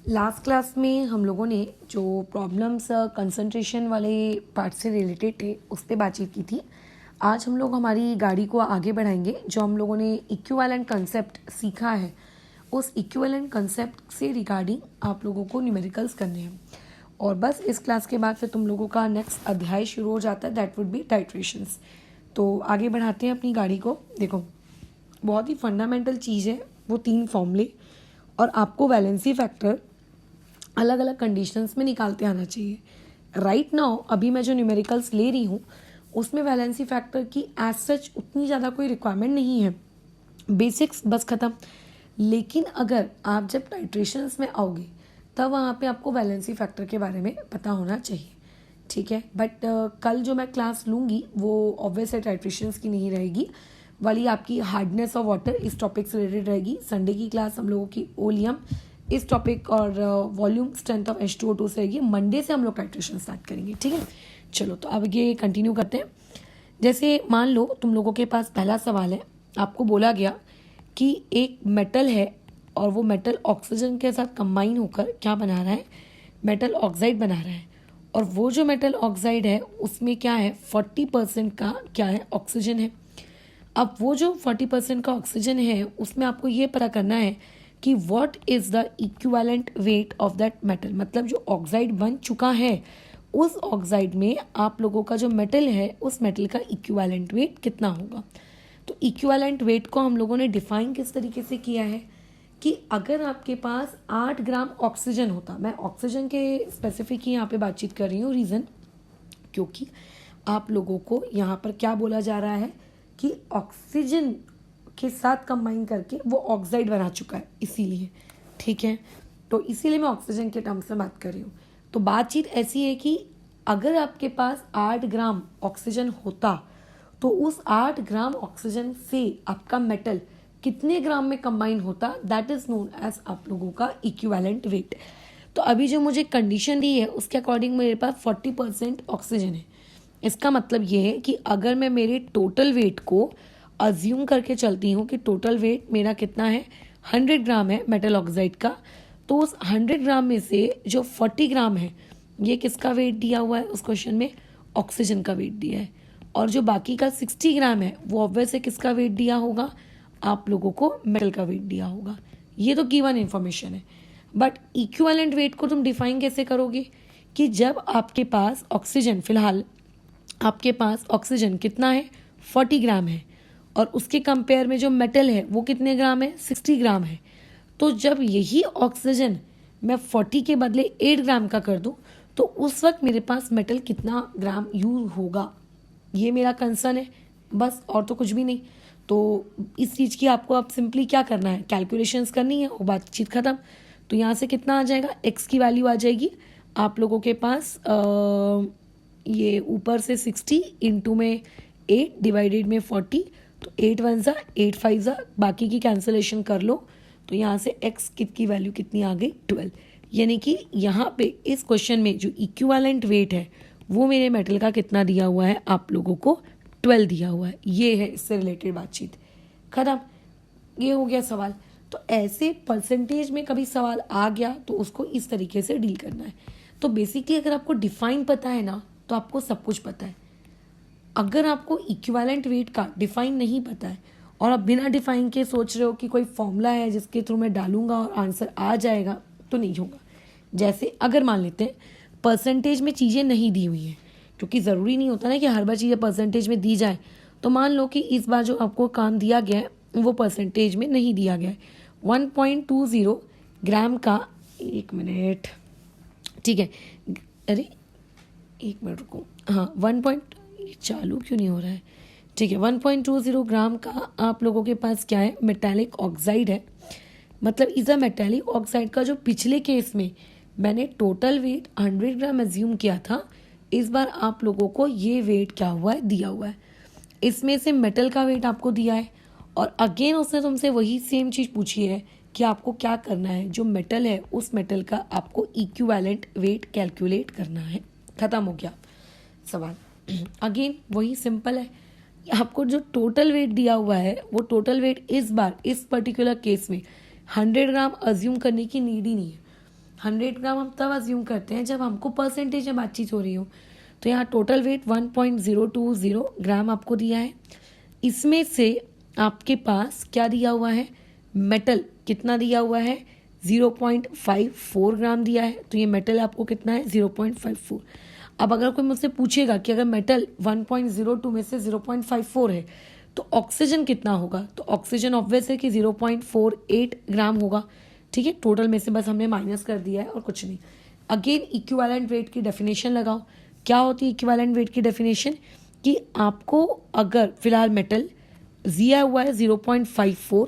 Last class में हम लोगों ने जो प्रॉब्लम्स कंसंट्रेशन वाले पार्ट से रिलेटेड थे उस पर बातचीत की थी। आज हम लोग हमारी गाड़ी को आगे बढ़ाएंगे। जो हम लोगों ने इक्विवेलेंट कंसेप्ट सीखा है उस इक्विवेलेंट कंसेप्ट से रिगार्डिंग आप लोगों को न्यूमेरिकल्स करने हैं। और बस इस क्लास के बाद फिर तुम लोगों का नेक्स्ट अध्याय शुरू हो जाता है, दैट वुड बी टाइट्रेशंस। तो आगे बढ़ाते हैं अपनी गाड़ी को। देखो, बहुत ही फंडामेंटल चीज़ है वो 3 फॉर्मूले, और आपको वैलेंसी फैक्टर अलग अलग कंडीशंस में निकालते आना चाहिए। राइट नाउ अभी मैं जो न्यूमेरिकल्स ले रही हूँ उसमें वैलेंसी फैक्टर की एज सच उतनी ज़्यादा कोई रिक्वायरमेंट नहीं है, बेसिक्स बस ख़त्म। लेकिन अगर आप जब टाइट्रेशंस में आओगे तब वहाँ पे आपको वैलेंसी फैक्टर के बारे में पता होना चाहिए, ठीक है। बट कल जो मैं क्लास लूँगी वो ऑब्वियस है टाइट्रेशंस की नहीं रहेगी, वाली आपकी हार्डनेस ऑफ वाटर इस टॉपिक से रिलेटेड रहेगी। संडे की क्लास हम लोगों की ओलियम इस टॉपिक और वॉल्यूम स्ट्रेंथ ऑफ H2O2 से रहेगी। मंडे से हम लोग टाइट्रेशन स्टार्ट करेंगे, ठीक है। चलो तो अब ये कंटिन्यू करते हैं। जैसे मान लो तुम लोगों के पास पहला सवाल है, आपको बोला गया कि एक मेटल है और वो मेटल ऑक्सीजन के साथ कंबाइन होकर क्या बना रहा है, मेटल ऑक्साइड बना रहा है। और वो जो मेटल ऑक्साइड है उसमें क्या है, 40% का क्या है, ऑक्सीजन है। अब वो जो 40% का ऑक्सीजन है उसमें आपको ये पता करना है कि what is the equivalent weight of that metal. मतलब जो ऑक्साइड बन चुका है उस ऑक्साइड में आप लोगों का जो मेटल है उस मेटल का इक्विवेलेंट वेट कितना होगा। तो इक्विवेलेंट वेट को हम लोगों ने डिफाइन किस तरीके से किया है कि अगर आपके पास 8 ग्राम ऑक्सीजन होता, मैं ऑक्सीजन के स्पेसिफिक ही यहाँ पे बातचीत कर रही हूँ, रीज़न क्योंकि आप लोगों को यहाँ पर क्या बोला जा रहा है कि ऑक्सीजन के साथ कंबाइन करके वो ऑक्साइड बना चुका है, इसीलिए, ठीक है। तो इसीलिए मैं ऑक्सीजन के टर्म्स में बात कर रही हूँ। तो बातचीत ऐसी है कि अगर आपके पास 8 ग्राम ऑक्सीजन होता तो उस 8 ग्राम ऑक्सीजन से आपका मेटल कितने ग्राम में कंबाइन होता, दैट इज नोन एज आप लोगों का इक्विवेलेंट वेट। तो अभी जो मुझे कंडीशन दी है उसके अकॉर्डिंग मेरे पास 40% ऑक्सीजन है। इसका मतलब ये है कि अगर मैं मेरे टोटल वेट को अज्यूम करके चलती हूँ कि टोटल वेट मेरा कितना है, 100 ग्राम है मेटल ऑक्साइड का, तो उस 100 ग्राम में से जो 40 ग्राम है ये किसका वेट दिया हुआ है उस क्वेश्चन में, ऑक्सीजन का वेट दिया है। और जो बाकी का 60 ग्राम है वो ऑब्वियस है किसका वेट दिया होगा, आप लोगों को मेटल का वेट दिया होगा। ये तो गिवन इन्फॉर्मेशन है। बट इक्विवेलेंट वेट को तुम डिफाइन कैसे करोगे कि जब आपके पास ऑक्सीजन, फिलहाल आपके पास ऑक्सीजन कितना है, 40 ग्राम है, और उसके कंपेयर में जो मेटल है वो कितने ग्राम है, 60 ग्राम है। तो जब यही ऑक्सीजन मैं 40 के बदले 8 ग्राम का कर दूं तो उस वक्त मेरे पास मेटल कितना ग्राम यूज होगा, ये मेरा कंसर्न है, बस, और तो कुछ भी नहीं। तो इस चीज़ की आपको अब सिंपली क्या करना है, कैलकुलेशंस करनी है, वो बातचीत खत्म। तो यहाँ से कितना आ जाएगा, एक्स की वैल्यू आ जाएगी आप लोगों के पास ये ऊपर से 60 इंटू में 8 डिवाइडेड में 40, तो 8 वन ज़ा 8 फाइव ज़ा, बाकी की कैंसिलेशन कर लो। तो यहाँ से x की वैल्यू कितनी आ गई, 12। यानी कि यहाँ पे इस क्वेश्चन में जो इक्विवेलेंट वेट है वो मेरे मेटल का कितना दिया हुआ है, आप लोगों को 12 दिया हुआ है। ये है इससे रिलेटेड बातचीत, खत्म, ये हो गया सवाल। तो ऐसे परसेंटेज में कभी सवाल आ गया तो उसको इस तरीके से डील करना है। तो बेसिकली अगर आपको डिफाइन पता है ना तो आपको सब कुछ पता है। अगर आपको इक्विवेलेंट वेट का डिफाइन नहीं पता है और आप बिना डिफाइन के सोच रहे हो कि कोई फॉर्मूला है जिसके थ्रू मैं डालूंगा और आंसर आ जाएगा, तो नहीं होगा। जैसे अगर मान लेते हैं परसेंटेज में चीज़ें नहीं दी हुई हैं, क्योंकि ज़रूरी नहीं होता ना कि हर बार चीज़ें परसेंटेज में दी जाए। तो मान लो कि इस बार जो आपको काम दिया गया है वो परसेंटेज में नहीं दिया गया है। 1.20 ग्राम का, एक मिनट, ठीक है, अरे एक मिनट रुको, हाँ, चालू क्यों नहीं हो रहा है, ठीक है, 1.20 ग्राम का आप लोगों के पास क्या है, मेटालिक ऑक्साइड है। मतलब इस मेटालिक ऑक्साइड का जो पिछले केस में मैंने टोटल वेट 100 ग्राम एज्यूम किया था, इस बार आप लोगों को ये वेट क्या हुआ है, दिया हुआ है। इसमें से मेटल का वेट आपको दिया है और अगेन उसने तुमसे वही सेम चीज़ पूछी है कि आपको क्या करना है, जो मेटल है उस मेटल का आपको इक्विवेलेंट वेट कैलकुलेट करना है। खत्म हो गया सवाल। अगेन वही सिंपल है, आपको जो टोटल वेट दिया हुआ है वो टोटल वेट इस बार इस पर्टिकुलर केस में 100 ग्राम अज्यूम करने की नीड ही नहीं है। 100 ग्राम हम तब अज्यूम करते हैं जब हमको परसेंटेज में बातचीत हो रही हो। तो यहाँ टोटल वेट 1.020 ग्राम आपको दिया है। इसमें से आपके पास क्या दिया हुआ है, मेटल कितना दिया हुआ है, 0.54 ग्राम दिया है। तो ये मेटल आपको कितना है, 0.54। अब अगर कोई मुझसे पूछेगा कि अगर मेटल 1.02 में से 0.54 है तो ऑक्सीजन कितना होगा, तो ऑक्सीजन ऑब्वियस है कि 0.48 ग्राम होगा। ठीक है, टोटल में से बस हमने माइनस कर दिया है और कुछ नहीं। अगेन इक्विवेलेंट वेट की डेफिनेशन लगाओ। क्या होती है इक्विवेलेंट वेट की डेफिनेशन, कि आपको अगर फिलहाल मेटल दिया हुआ है 0.54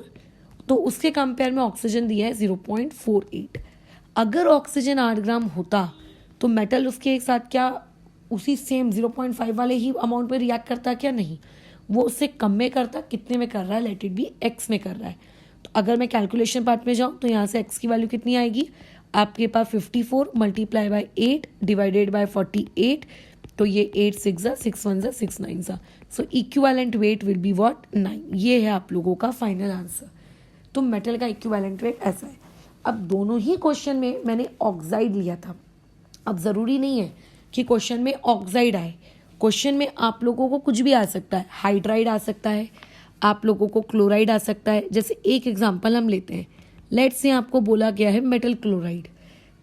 तो उसके कंपेयर में ऑक्सीजन दिया है 0.48। अगर ऑक्सीजन 8 ग्राम होता तो मेटल उसके एक साथ क्या उसी सेम 0.5 वाले ही अमाउंट में रिएक्ट करता, क्या नहीं, वो उससे कम में करता। कितने में कर रहा है, लेट इट बी एक्स में कर रहा है। तो अगर मैं कैलकुलेशन पार्ट में जाऊँ तो यहाँ से एक्स की वैल्यू कितनी आएगी आपके पास, 54 मल्टीप्लाई बाय 8 डिवाइडेड बाय 48। तो ये 8 6 6 1 6 9 so equivalent weight will be what, 9। ये है आप लोगों का फाइनल आंसर। तो मेटल का इक्विवेलेंट वेट ऐसा है। अब दोनों ही क्वेश्चन में मैंने ऑक्साइड लिया था। अब ज़रूरी नहीं है कि क्वेश्चन में ऑक्साइड आए, क्वेश्चन में आप लोगों को कुछ भी आ सकता है। हाइड्राइड आ सकता है, आप लोगों को क्लोराइड आ सकता है। जैसे एक एग्जांपल हम लेते हैं, लेट्स से आपको बोला गया है मेटल क्लोराइड।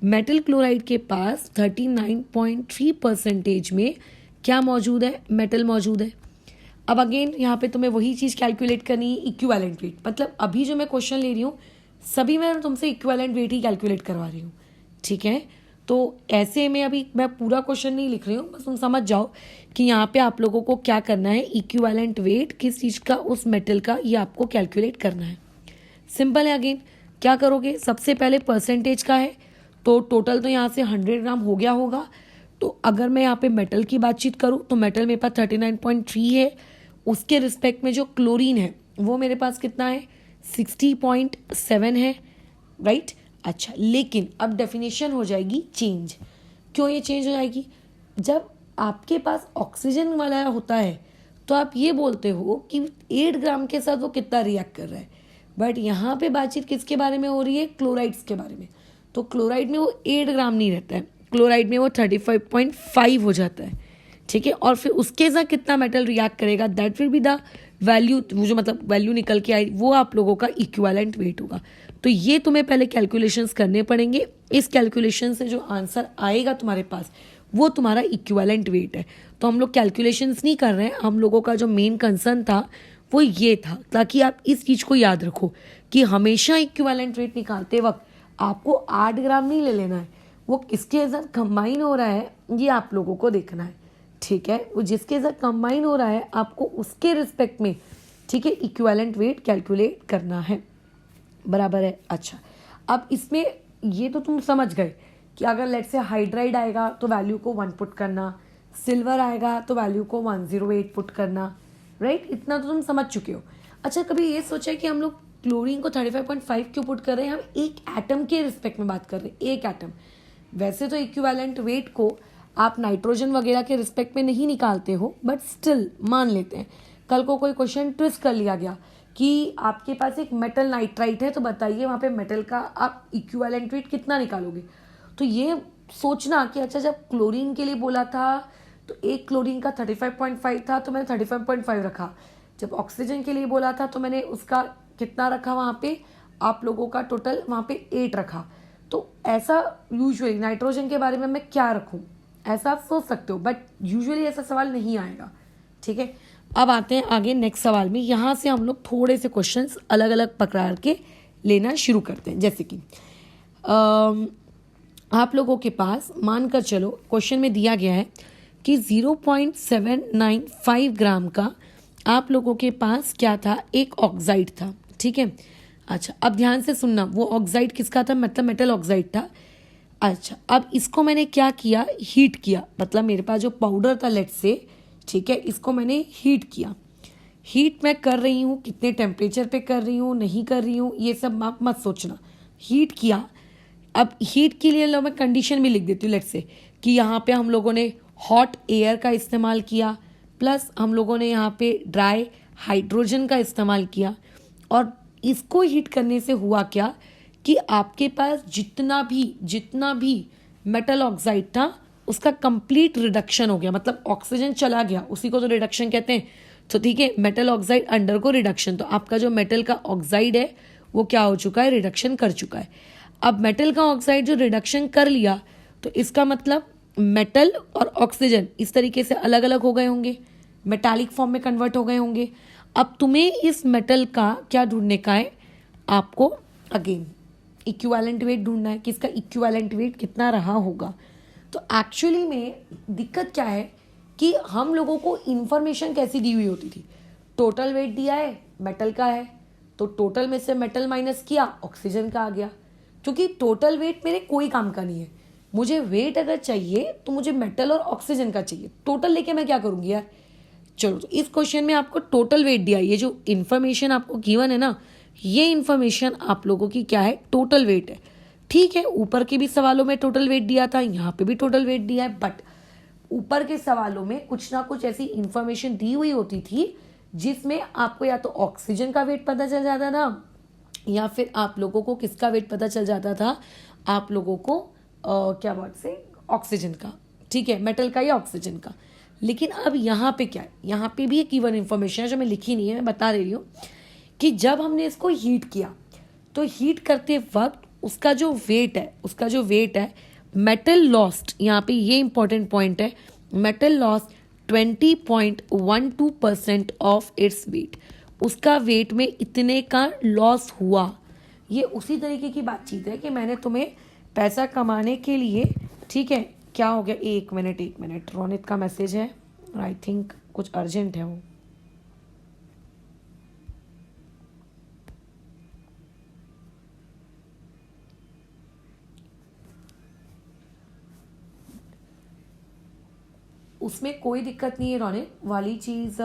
मेटल क्लोराइड के पास 39.3% में क्या मौजूद है, मेटल मौजूद है। अब अगेन यहाँ पे तुम्हें वही चीज़ कैलकुलेट करनी है, इक्विवेलेंट वेट। मतलब अभी जो मैं क्वेश्चन ले रही हूँ सभी में तुमसे इक्विवेलेंट वेट ही कैलकुलेट करवा रही हूँ। ठीक है, तो ऐसे में अभी मैं पूरा क्वेश्चन नहीं लिख रही हूँ, बस तुम समझ जाओ कि यहाँ पे आप लोगों को क्या करना है, इक्विवेलेंट वेट किस चीज़ का, उस मेटल का, ये आपको कैलकुलेट करना है। सिंपल है। अगेन क्या करोगे, सबसे पहले परसेंटेज का है तो टोटल तो यहाँ से 100 ग्राम हो गया होगा। तो अगर मैं यहाँ पे मेटल की बातचीत करूँ तो मेटल मेरे पास 39.3 है। उसके रिस्पेक्ट में जो क्लोरीन है वो मेरे पास कितना है, 60.7 है, राइट। अच्छा, लेकिन अब डेफिनेशन हो जाएगी चेंज। क्यों ये चेंज हो जाएगी, जब आपके पास ऑक्सीजन वाला होता है तो आप ये बोलते हो कि 8 ग्राम के साथ वो कितना रिएक्ट कर रहा है, बट यहाँ पे बातचीत किसके बारे में हो रही है, क्लोराइड्स के बारे में। तो क्लोराइड में वो 8 ग्राम नहीं रहता है, क्लोराइड में वो 35.5 हो जाता है। ठीक है, और फिर उसके साथ कितना मेटल रिएक्ट करेगा, that will be the value, वो जो मतलब वैल्यू निकल के आई वो आप लोगों का इक्विवेलेंट वेट होगा। तो ये तुम्हें पहले कैलकुलेशंस करने पड़ेंगे। इस कैलकुलेशन से जो आंसर आएगा तुम्हारे पास वो तुम्हारा इक्विवेलेंट वेट है। तो हम लोग कैलकुलेशंस नहीं कर रहे हैं, हम लोगों का जो मेन कंसर्न था वो ये था, ताकि आप इस चीज़ को याद रखो कि हमेशा इक्विवेलेंट वेट निकालते वक्त आपको 8 ग्राम नहीं ले लेना है, वो किसके साथ कंबाइन हो रहा है ये आप लोगों को देखना है। ठीक है, वो जिसके साथ कंबाइन हो रहा है आपको उसके रिस्पेक्ट में, ठीक है, इक्विवेलेंट वेट कैलकुलेट करना है। बराबर है। अच्छा, अब इसमें ये तो तुम समझ गए कि अगर लेट से हाइड्राइड आएगा तो वैल्यू को 1 पुट करना, सिल्वर आएगा तो वैल्यू को 108 पुट करना, राइट। इतना तो तुम समझ चुके हो। अच्छा, कभी ये सोचा है कि हम लोग क्लोरीन को 35.5 क्यों पुट कर रहे हैं, हम एक एटम के रिस्पेक्ट में बात कर रहे हैं, एक एटम। वैसे तो इक्विवेलेंट वेट को आप नाइट्रोजन वगैरह के रिस्पेक्ट में नहीं निकालते हो, बट स्टिल मान लेते हैं कल को कोई क्वेश्चन ट्विस्ट कर लिया गया कि आपके पास एक मेटल नाइट्राइट है, तो बताइए वहाँ पे मेटल का आप इक्विवेलेंट वेट कितना निकालोगे। तो ये सोचना कि अच्छा, जब क्लोरीन के लिए बोला था तो एक क्लोरीन का 35.5 था तो मैंने 35.5 रखा, जब ऑक्सीजन के लिए बोला था तो मैंने उसका कितना रखा, वहाँ पे आप लोगों का टोटल वहाँ पे 8 रखा। तो ऐसा यूजुअली नाइट्रोजन के बारे में मैं क्या रखूँ, ऐसा आप सोच सकते हो, बट यूजुअली ऐसा सवाल नहीं आएगा। ठीक है, अब आते हैं आगे नेक्स्ट सवाल में। यहाँ से हम लोग थोड़े से क्वेश्चंस अलग अलग प्रकार के लेना शुरू करते हैं। जैसे कि आप लोगों के पास मानकर चलो क्वेश्चन में दिया गया है कि 0.795 ग्राम का आप लोगों के पास क्या था, एक ऑक्साइड था। ठीक है, अच्छा अब ध्यान से सुनना, वो ऑक्साइड किसका था, मतलब मेटल ऑक्साइड था। अच्छा, अब इसको मैंने क्या किया, हीट किया, मतलब मेरे पास जो पाउडर था लेट से, ठीक है, इसको मैंने हीट किया। हीट मैं कर रही हूँ, कितने टेम्परेचर पे कर रही हूँ, नहीं कर रही हूँ, ये सब आप मत सोचना। हीट किया, अब हीट के लिए लो मैं कंडीशन भी लिख देती हूँ लेट से कि यहाँ पे हम लोगों ने हॉट एयर का इस्तेमाल किया, प्लस हम लोगों ने यहाँ पे ड्राई हाइड्रोजन का इस्तेमाल किया। और इसको हीट करने से हुआ क्या कि आपके पास जितना भी मेटल ऑक्साइड था उसका कंप्लीट रिडक्शन हो गया, मतलब ऑक्सीजन चला गया, उसी को तो रिडक्शन कहते हैं। तो ठीक है, मेटल ऑक्साइड अंडर को रिडक्शन, तो आपका जो मेटल का ऑक्साइड है वो क्या हो चुका है, रिडक्शन कर चुका है। अब मेटल का ऑक्साइड जो रिडक्शन कर लिया तो इसका मतलब मेटल और ऑक्सीजन इस तरीके से अलग अलग हो गए होंगे, मेटालिक फॉर्म में कन्वर्ट हो गए होंगे। अब तुम्हें इस मेटल का क्या ढूंढने का है, आपको अगेन इक्विवेलेंट वेट ढूंढना है कि इसका इक्विवेलेंट वेट कितना रहा होगा। तो एक्चुअली में दिक्कत क्या है कि हम लोगों को इंफॉर्मेशन कैसी दी हुई होती थी, टोटल वेट दिया है मेटल का है, तो टोटल में से मेटल माइनस किया, ऑक्सीजन का आ गया। क्योंकि टोटल वेट मेरे कोई काम का नहीं है, मुझे वेट अगर चाहिए तो मुझे मेटल और ऑक्सीजन का चाहिए, टोटल लेके मैं क्या करूंगी यार। चलो, तो इस क्वेश्चन में आपको टोटल वेट दिया, ये जो इन्फॉर्मेशन आपको गिवन है ना, ये इन्फॉर्मेशन आप लोगों की क्या है, टोटल वेट है। ठीक है, ऊपर के भी सवालों में टोटल वेट दिया था, यहाँ पे भी टोटल वेट दिया है, बट ऊपर के सवालों में कुछ ना कुछ ऐसी इंफॉर्मेशन दी हुई होती थी जिसमें आपको या तो ऑक्सीजन का वेट पता चल जाता था या फिर आप लोगों को किसका वेट पता चल जाता था, आप लोगों को क्या बात से ऑक्सीजन का, ठीक है, मेटल का या ऑक्सीजन का। लेकिन अब यहाँ पे क्या है, यहाँ पे भी एक गिवन इंफॉर्मेशन है जो मैं लिखी नहीं है, मैं बता दे रही हूँ कि जब हमने इसको हीट किया तो हीट करते वक्त उसका जो वेट है मेटल लॉस्ट, यहाँ पे ये इंपॉर्टेंट पॉइंट है, metal lost 20.12% of its weight, उसका वेट में इतने का लॉस हुआ। ये उसी तरीके की बातचीत है कि मैंने तुम्हें पैसा कमाने के लिए, ठीक है, क्या हो गया, एक मिनट, रोनित का मैसेज है, आई थिंक कुछ अर्जेंट है वो। उसमें कोई दिक्कत नहीं है रोनित, वाली चीज़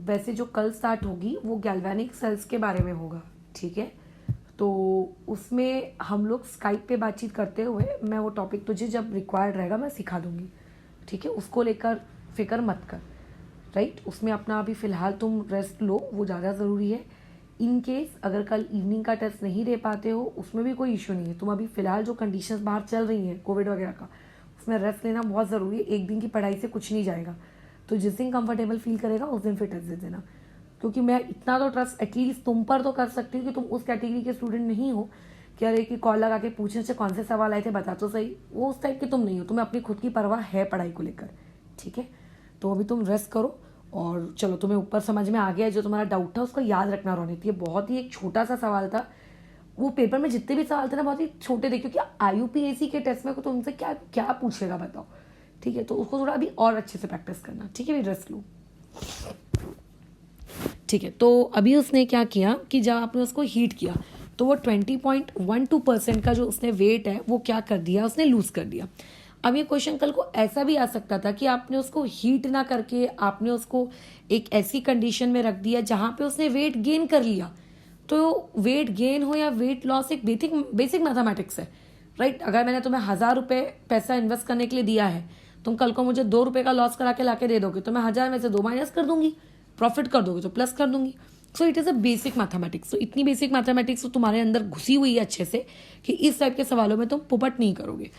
वैसे जो कल स्टार्ट होगी वो गैल्वेनिक सेल्स के बारे में होगा, ठीक है। तो उसमें हम लोग स्काइप पे बातचीत करते हुए मैं वो टॉपिक तुझे जब रिक्वायर्ड रहेगा मैं सिखा दूंगी, ठीक है, उसको लेकर फिक्र मत कर, राइट। उसमें अपना अभी फ़िलहाल तुम रेस्ट लो, वो ज़्यादा ज़रूरी है। इन केस अगर कल इवनिंग का टेस्ट नहीं दे पाते हो उसमें भी कोई इशू नहीं है, तुम अभी फ़िलहाल जो कंडीशंस बाहर चल रही हैं कोविड वगैरह का, उसमें रेस्ट लेना बहुत ज़रूरी है। एक दिन की पढ़ाई से कुछ नहीं जाएगा, तो जिस दिन कंफर्टेबल फील करेगा उस दिन फिर टेस्ट दे देना। क्योंकि मैं इतना तो ट्रस्ट एटलीस्ट तुम पर तो कर सकती हूँ कि तुम उस कैटेगरी के स्टूडेंट नहीं हो कि अरे कि कॉल लगा के पूछने से कौन से सवाल आए थे बता तो सही, वो उस टाइप के तुम नहीं हो, तुम्हें अपनी खुद की परवाह है पढ़ाई को लेकर, ठीक है। तो अभी तुम रेस्ट करो और चलो, तुम्हें ऊपर समझ में आ गया है, जो तुम्हारा डाउट था उसको याद रखना रोनित, ये बहुत ही एक छोटा सा सवाल था। वो पेपर में जितने भी सवाल थे ना बहुत ही छोटे थे, क्योंकि IUPAC के टेस्ट में तुमसे क्या क्या पूछेगा बताओ, ठीक है। तो उसको थोड़ा अभी और अच्छे से प्रैक्टिस करना, ठीक है, भी रेस्ट लो, ठीक है। तो अभी उसने क्या किया कि जब आपने उसको हीट किया तो वो 20.12% का जो उसने वेट है वो क्या कर दिया, उसने लूज कर दिया। अब ये क्वेश्चन कल को ऐसा भी आ सकता था कि आपने उसको हीट ना करके आपने उसको एक ऐसी कंडीशन में रख दिया जहां पे उसने वेट गेन कर लिया। तो वेट गेन हो या वेट लॉस एक बेसिक मैथमेटिक्स है, राइट। अगर मैंने तुम्हें 1000 रुपये पैसा इन्वेस्ट करने के लिए दिया है, तुम कल को मुझे 2 रुपये का लॉस करा के लाके दे दोगे तो मैं 1000 में से 2 माइनस कर दूंगी, प्रॉफिट कर दोगे तो प्लस कर दूंगी। So it is a basic mathematics. तो इतनी बेसिक मैथमेटिक्स तो तुम्हारे अंदर घुसी हुई है अच्छे से कि इस टाइप के सवालों में तुम पुपट नहीं करोगे।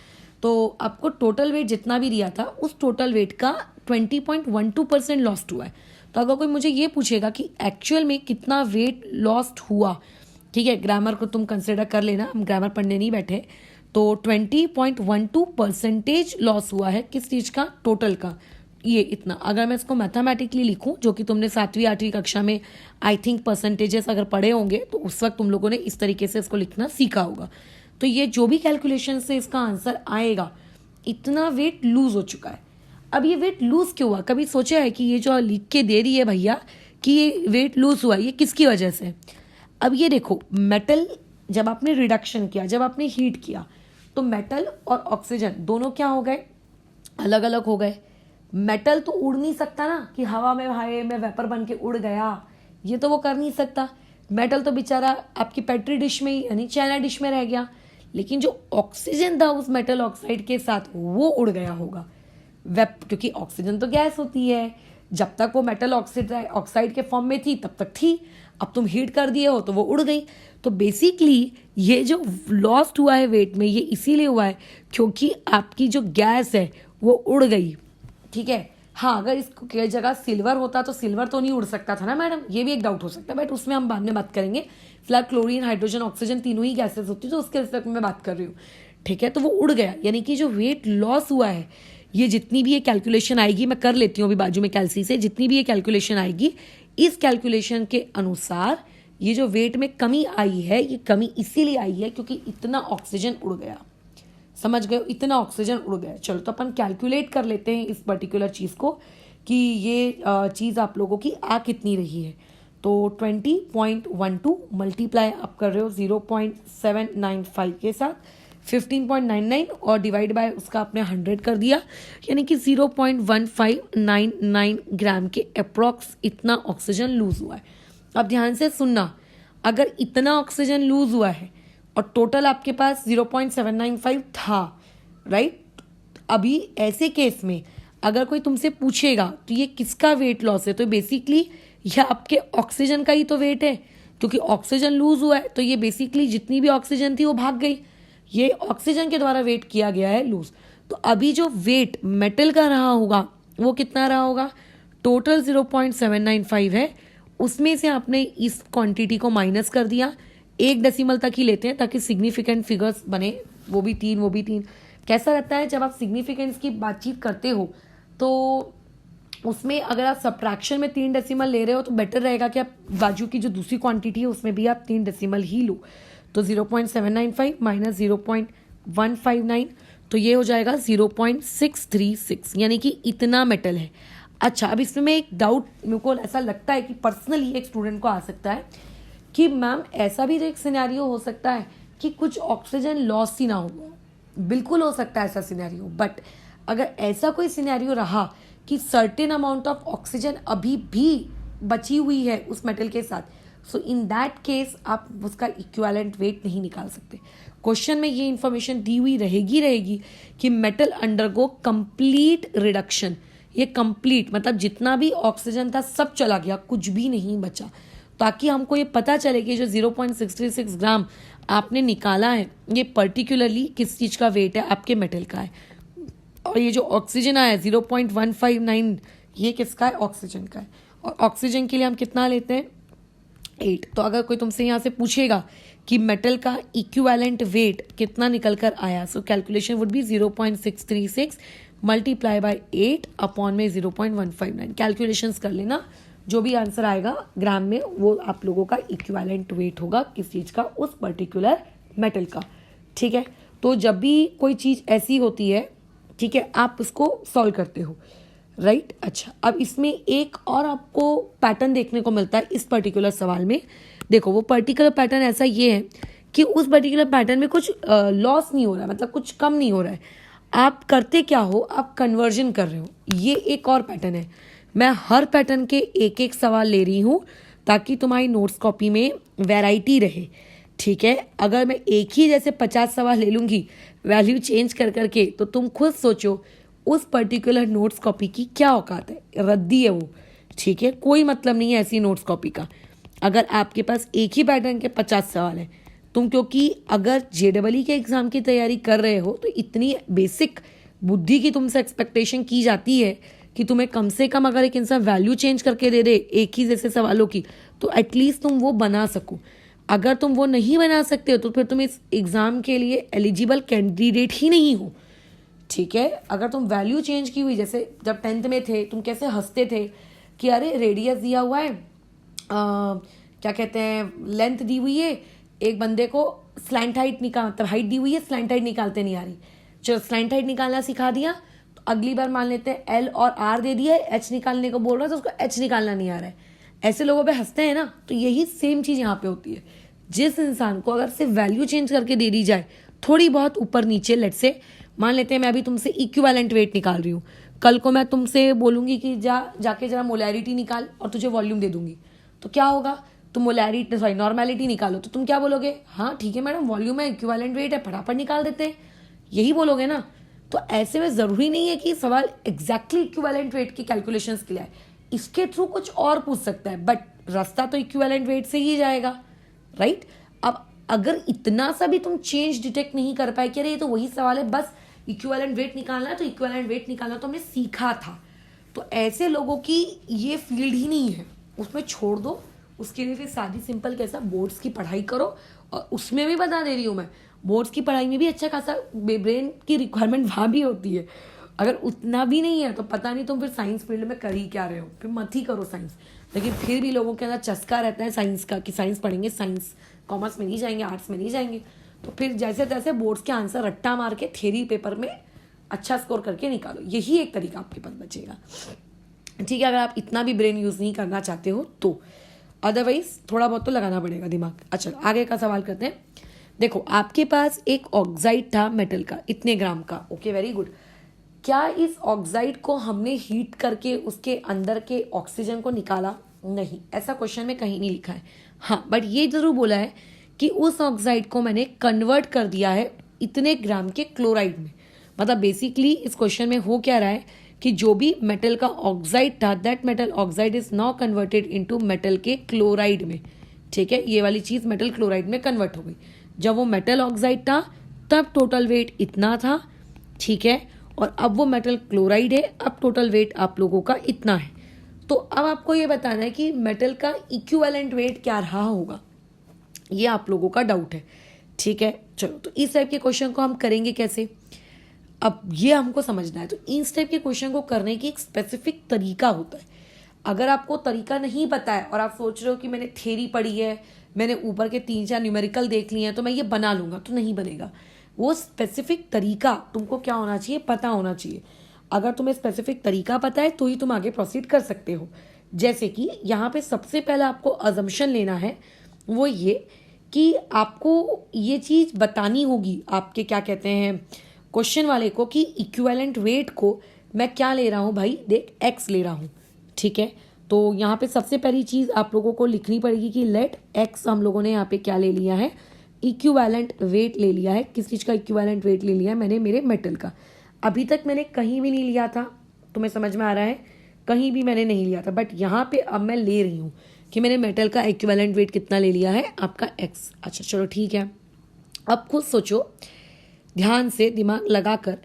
तो आपको टोटल वेट जितना भी दिया था उस टोटल वेट का 20.12% लॉस्ट हुआ है। तो अगर कोई मुझे ये पूछेगा कि एक्चुअल में कितना वेट लॉस्ट हुआ, ठीक है, ग्रामर को तुम कंसिडर कर लेना, हम ग्रामर पढ़ने नहीं बैठे, तो 20.12% लॉस हुआ है किस चीज़ का, टोटल का, ये इतना। अगर मैं इसको मैथमेटिकली लिखूं, जो कि तुमने 7वीं 8वीं कक्षा में आई थिंक परसेंटेजेस अगर पढ़े होंगे तो उस वक्त तुम लोगों ने इस तरीके से इसको लिखना सीखा होगा। तो ये जो भी कैलकुलेशन से इसका आंसर आएगा, इतना वेट लूज हो चुका है। अब ये वेट लूज क्यों हुआ, कभी सोचा है कि ये जो लिख के दे रही है भैया कि ये वेट लूज हुआ, ये किसकी वजह से। अब ये देखो, मेटल जब आपने रिडक्शन किया, जब आपने हीट किया, तो मेटल और ऑक्सीजन दोनों क्या हो गए, अलग अलग हो गए। मेटल तो उड़ नहीं सकता ना कि हवा में भाई में वेपर बन के उड़ गया, ये तो वो कर नहीं सकता। मेटल तो बेचारा आपकी पेट्री डिश में यानी चाइना डिश में रह गया, लेकिन जो ऑक्सीजन था उस मेटल ऑक्साइड के साथ वो उड़ गया होगा। क्योंकि ऑक्सीजन तो गैस होती है, जब तक वो मेटल ऑक्साइड के फॉर्म में थी तब तक थी, अब तुम हीट कर दिए हो तो वो उड़ गई। तो बेसिकली ये जो लॉस्ट हुआ है वेट में, ये इसीलिए हुआ है क्योंकि आपकी जो गैस है वो उड़ गई। ठीक है। हाँ, अगर इसको की जगह सिल्वर होता तो सिल्वर तो नहीं उड़ सकता था ना मैडम, ये भी एक डाउट हो सकता है, बट उसमें हम बाद में बात करेंगे। फिलहाल क्लोरीन, हाइड्रोजन, ऑक्सीजन तीनों ही गैसेस होती है, तो उसके रिस्पेक्ट में मैं बात कर रही हूँ। ठीक है। तो वो उड़ गया, यानी कि जो वेट लॉस हुआ है, ये जितनी भी ये कैलकुलेशन आएगी, मैं कर लेती हूँ अभी बाजू में कैलसी से, जितनी भी ये कैलकुलेशन आएगी, इस कैलकुलेशन के अनुसार ये जो वेट में कमी आई है, ये कमी इसीलिए आई है क्योंकि इतना ऑक्सीजन उड़ गया। समझ गए? इतना ऑक्सीजन उड़ गया। चलो, तो अपन कैलकुलेट कर लेते हैं इस पर्टिकुलर चीज़ को कि ये चीज़ आप लोगों की आ कितनी रही है। तो 20.12 मल्टीप्लाई आप कर रहे हो 0.795 के साथ 15.99 और डिवाइड बाय उसका आपने 100 कर दिया, यानी कि 0.1599 ग्राम के अप्रॉक्स इतना ऑक्सीजन लूज हुआ है। अब ध्यान से सुनना, अगर इतना ऑक्सीजन लूज हुआ है और टोटल आपके पास 0.795 था, राइट, अभी ऐसे केस में अगर कोई तुमसे पूछेगा तो ये किसका वेट लॉस है, तो बेसिकली यह आपके ऑक्सीजन का ही तो वेट है, क्योंकि ऑक्सीजन लूज हुआ है तो ये बेसिकली जितनी भी ऑक्सीजन थी वो भाग गई, ये ऑक्सीजन के द्वारा वेट किया गया है लूज। तो अभी जो वेट मेटल का रहा होगा वो कितना रहा होगा, टोटल 0.795 है, उसमें से आपने इस क्वांटिटी को माइनस कर दिया, 1 डेसिमल तक ही लेते हैं ताकि सिग्निफिकेंट फिगर्स बने, वो भी 3 वो भी 3। कैसा रहता है जब आप सिग्निफिकेंस की बातचीत करते हो तो उसमें अगर आप सब्ट्रैक्शन में 3 डेसिमल ले रहे हो तो बेटर रहेगा कि आप बाजू की जो दूसरी क्वांटिटी है उसमें भी आप 3 डेसिमल ही लो। तो 0.795 माइनस 0.159, तो ये हो जाएगा 0.636, यानी कि इतना मेटल है। अच्छा, अब इसमें एक डाउट मेरे को ऐसा लगता है कि पर्सनली एक स्टूडेंट को आ सकता है कि मैम ऐसा भी एक सिनेरियो हो सकता है कि कुछ ऑक्सीजन लॉस ही ना हो। बिल्कुल हो सकता है ऐसा सिनेरियो, बट अगर ऐसा कोई सिनेरियो रहा कि सर्टेन अमाउंट ऑफ ऑक्सीजन अभी भी बची हुई है उस मेटल के साथ, सो इन दैट केस आप उसका इक्विवेलेंट वेट नहीं निकाल सकते। क्वेश्चन में ये इंफॉर्मेशन दी हुई रहेगी कि मेटल अंडरगो कंप्लीट रिडक्शन। ये कंप्लीट मतलब जितना भी ऑक्सीजन था सब चला गया, कुछ भी नहीं बचा, ताकि हमको ये पता चले कि जो 0.636 ग्राम आपने निकाला है ये पर्टिकुलरली किस चीज़ का वेट है, आपके मेटल का है। और ये जो ऑक्सीजन आया 0.159 ये किसका है, ऑक्सीजन का है। और ऑक्सीजन के लिए हम कितना लेते हैं, 8। तो अगर कोई तुमसे यहाँ से पूछेगा कि मेटल का इक्विवेलेंट वेट कितना निकल कर आया, so calculation would be 0.636 multiply by 8 upon में 0.159। कैलकुलेशंस कर लेना, जो भी आंसर आएगा ग्राम में वो आप लोगों का इक्विवेलेंट वेट होगा किस चीज़ का, उस पर्टिकुलर मेटल का। ठीक है। तो जब भी कोई चीज़ ऐसी होती है, ठीक है, आप उसको सॉल्व करते हो, राइट। अच्छा, अब इसमें एक और आपको पैटर्न देखने को मिलता है इस पर्टिकुलर सवाल में। देखो, वो पर्टिकुलर पैटर्न ऐसा ये है कि उस पर्टिकुलर पैटर्न में कुछ लॉस नहीं हो रहा है, मतलब कुछ कम नहीं हो रहा है। आप करते क्या हो, आप कन्वर्जन कर रहे हो। ये एक और पैटर्न है। मैं हर पैटर्न के एक एक सवाल ले रही हूँ ताकि तुम्हारी नोट्स कॉपी में वैरायटी रहे। ठीक है। अगर मैं एक ही जैसे 50 सवाल ले लूँगी वैल्यू चेंज कर करके, तो तुम खुद सोचो उस पर्टिकुलर नोट्स कॉपी की क्या औकात है, रद्दी है वो। ठीक है, कोई मतलब नहीं है ऐसी नोट्स कॉपी का। अगर आपके पास एक ही पैटर्न के 50 सवाल हैं, तुम क्योंकि अगर जेडबलई के एग्जाम की तैयारी कर रहे हो तो इतनी बेसिक बुद्धि की तुमसे एक्सपेक्टेशन की जाती है कि तुम्हें कम से कम अगर एक इंसान वैल्यू चेंज करके दे दे एक ही जैसे सवालों की, तो एटलीस्ट तुम वो बना सको। अगर तुम वो नहीं बना सकते हो तो फिर तुम इस एग्ज़ाम के लिए एलिजिबल कैंडिडेट ही नहीं हो। ठीक है। अगर तुम वैल्यू चेंज की हुई, जैसे जब 10th में थे तुम कैसे हंसते थे कि अरे रेडियस दिया हुआ है, क्या कहते हैं, लेंथ दी हुई है, एक बंदे को स्लैंट हाइट मतलब हाइट दी हुई है, स्लैंट हाइट निकालते नहीं आ रही, चलो स्लैंट हाइट निकालना सिखा दिया, तो अगली बार मान लेते हैं एल और आर दे दिया, एच निकालने को बोल रहा है तो उसको एच निकालना नहीं आ रहा है। ऐसे लोगों पे हंसते हैं ना, तो यही सेम चीज़ यहाँ पे होती है। जिस इंसान को अगर सिर्फ वैल्यू चेंज करके दे दी जाए थोड़ी बहुत ऊपर नीचे, लेट से मान लेते हैं मैं अभी तुमसे इक्विवेलेंट वेट निकाल रही हूँ, कल को मैं तुमसे बोलूँगी कि जाके जरा मोलैरिटी निकाल और तुझे वॉल्यूम दे दूंगी, तो क्या होगा, तुम मोलैरिटी नॉर्मेलिटी निकालो, तो तुम क्या बोलोगे, हाँ ठीक है मैडम वॉल्यूम है, इक्विवेलेंट वेट है, फटाफट निकाल देते हैं, यही बोलोगे ना। तो ऐसे में ज़रूरी नहीं है कि सवाल एग्जैक्टली इक्विवेलेंट वेट की कैलकुलेशंस के लिए आए, इसके थ्रू कुछ और पूछ सकता है, बट रास्ता तो इक्विवेलेंट वेट से ही जाएगा, राइट। अब अगर इतना सा भी तुम चेंज डिटेक्ट नहीं कर पाए कि अरे ये तो वही सवाल है, बस इक्विवेलेंट वेट निकालना है तो इक्विवेलेंट वेट निकालना तो हमने सीखा था, तो ऐसे लोगों की ये फील्ड ही नहीं है, उसमें छोड़ दो। उसके लिए फिर सादी सिंपल कैसा बोर्ड्स की पढ़ाई करो, और उसमें भी बता दे रही हूँ मैं, बोर्ड्स की पढ़ाई में भी अच्छा खासा ब्रेन की रिक्वायरमेंट वहाँ भी होती है। अगर उतना भी नहीं है तो पता नहीं तुम फिर साइंस फील्ड में कर ही क्या रहे हो, फिर मत ही करो साइंस। लेकिन फिर भी लोगों के अंदर चस्का रहता है साइंस का कि साइंस पढ़ेंगे, साइंस कॉमर्स में नहीं जाएंगे, आर्ट्स में नहीं जाएंगे, तो फिर जैसे तैसे बोर्ड्स के आंसर रट्टा मार के थ्योरी पेपर में अच्छा स्कोर करके निकालो, यही एक तरीका आपके पास बचेगा, ठीक है, अगर आप इतना भी ब्रेन यूज़ नहीं करना चाहते हो तो। अदरवाइज थोड़ा बहुत तो लगाना पड़ेगा दिमाग। अच्छा, आगे का सवाल करते हैं। देखो, आपके पास एक ऑक्साइड था मेटल का, इतने ग्राम का, ओके वेरी गुड। क्या इस ऑक्साइड को हमने हीट करके उसके अंदर के ऑक्सीजन को निकाला? नहीं, ऐसा क्वेश्चन में कहीं नहीं लिखा है। हाँ, बट ये जरूर बोला है कि उस ऑक्साइड को मैंने कन्वर्ट कर दिया है इतने ग्राम के क्लोराइड में। मतलब बेसिकली इस क्वेश्चन में हो क्या रहा है कि जो भी मेटल का ऑक्साइड था, that metal oxide is now converted into metal के क्लोराइड में, ठीक है। ये वाली चीज़ मेटल क्लोराइड में कन्वर्ट हो गई। जब वो मेटल ऑक्साइड था तब टोटल वेट इतना था, ठीक है, और अब वो मेटल क्लोराइड है, अब टोटल वेट आप लोगों का इतना है। तो अब आपको ये बताना है कि मेटल का इक्विवेलेंट वेट क्या रहा होगा, ये आप लोगों का डाउट है, ठीक है। चलो, तो इस टाइप के क्वेश्चन को हम करेंगे कैसे, अब ये हमको समझना है। तो इस टाइप के क्वेश्चन को करने की एक स्पेसिफिक तरीका होता है। अगर आपको तरीका नहीं पता है और आप सोच रहे हो कि मैंने थ्योरी पढ़ी है, मैंने ऊपर के 3-4 न्यूमेरिकल देख लिए हैं तो मैं ये बना लूंगा, तो नहीं बनेगा। वो स्पेसिफिक तरीका तुमको क्या होना चाहिए, पता होना चाहिए। अगर तुम्हें स्पेसिफिक तरीका पता है तो ही तुम आगे प्रोसीड कर सकते हो। जैसे कि यहाँ पे सबसे पहले आपको अजम्पशन लेना है, वो ये कि आपको ये चीज़ बतानी होगी आपके क्या कहते हैं क्वेश्चन वाले को कि इक्विवेलेंट वेट को मैं क्या ले रहा हूँ भाई, देख एक्स ले रहा हूँ, ठीक है। तो यहाँ पे सबसे पहली चीज़ आप लोगों को लिखनी पड़ेगी कि लेट एक्स, हम लोगों ने यहाँ पे क्या ले लिया है, इक्विवेलेंट वेट ले लिया है। किस चीज़ का इक्विवेलेंट वेट ले लिया है मैंने, मेरे मेटल का। अभी तक मैंने कहीं भी नहीं लिया था, तुम्हें समझ में आ रहा है, कहीं भी मैंने नहीं लिया था, बट यहाँ पे अब मैं ले रही हूँ कि मैंने मेटल का इक्विवेलेंट वेट कितना ले लिया है, आपका एक्स। अच्छा चलो ठीक है, अब खुद सोचो ध्यान से, दिमाग लगाकर।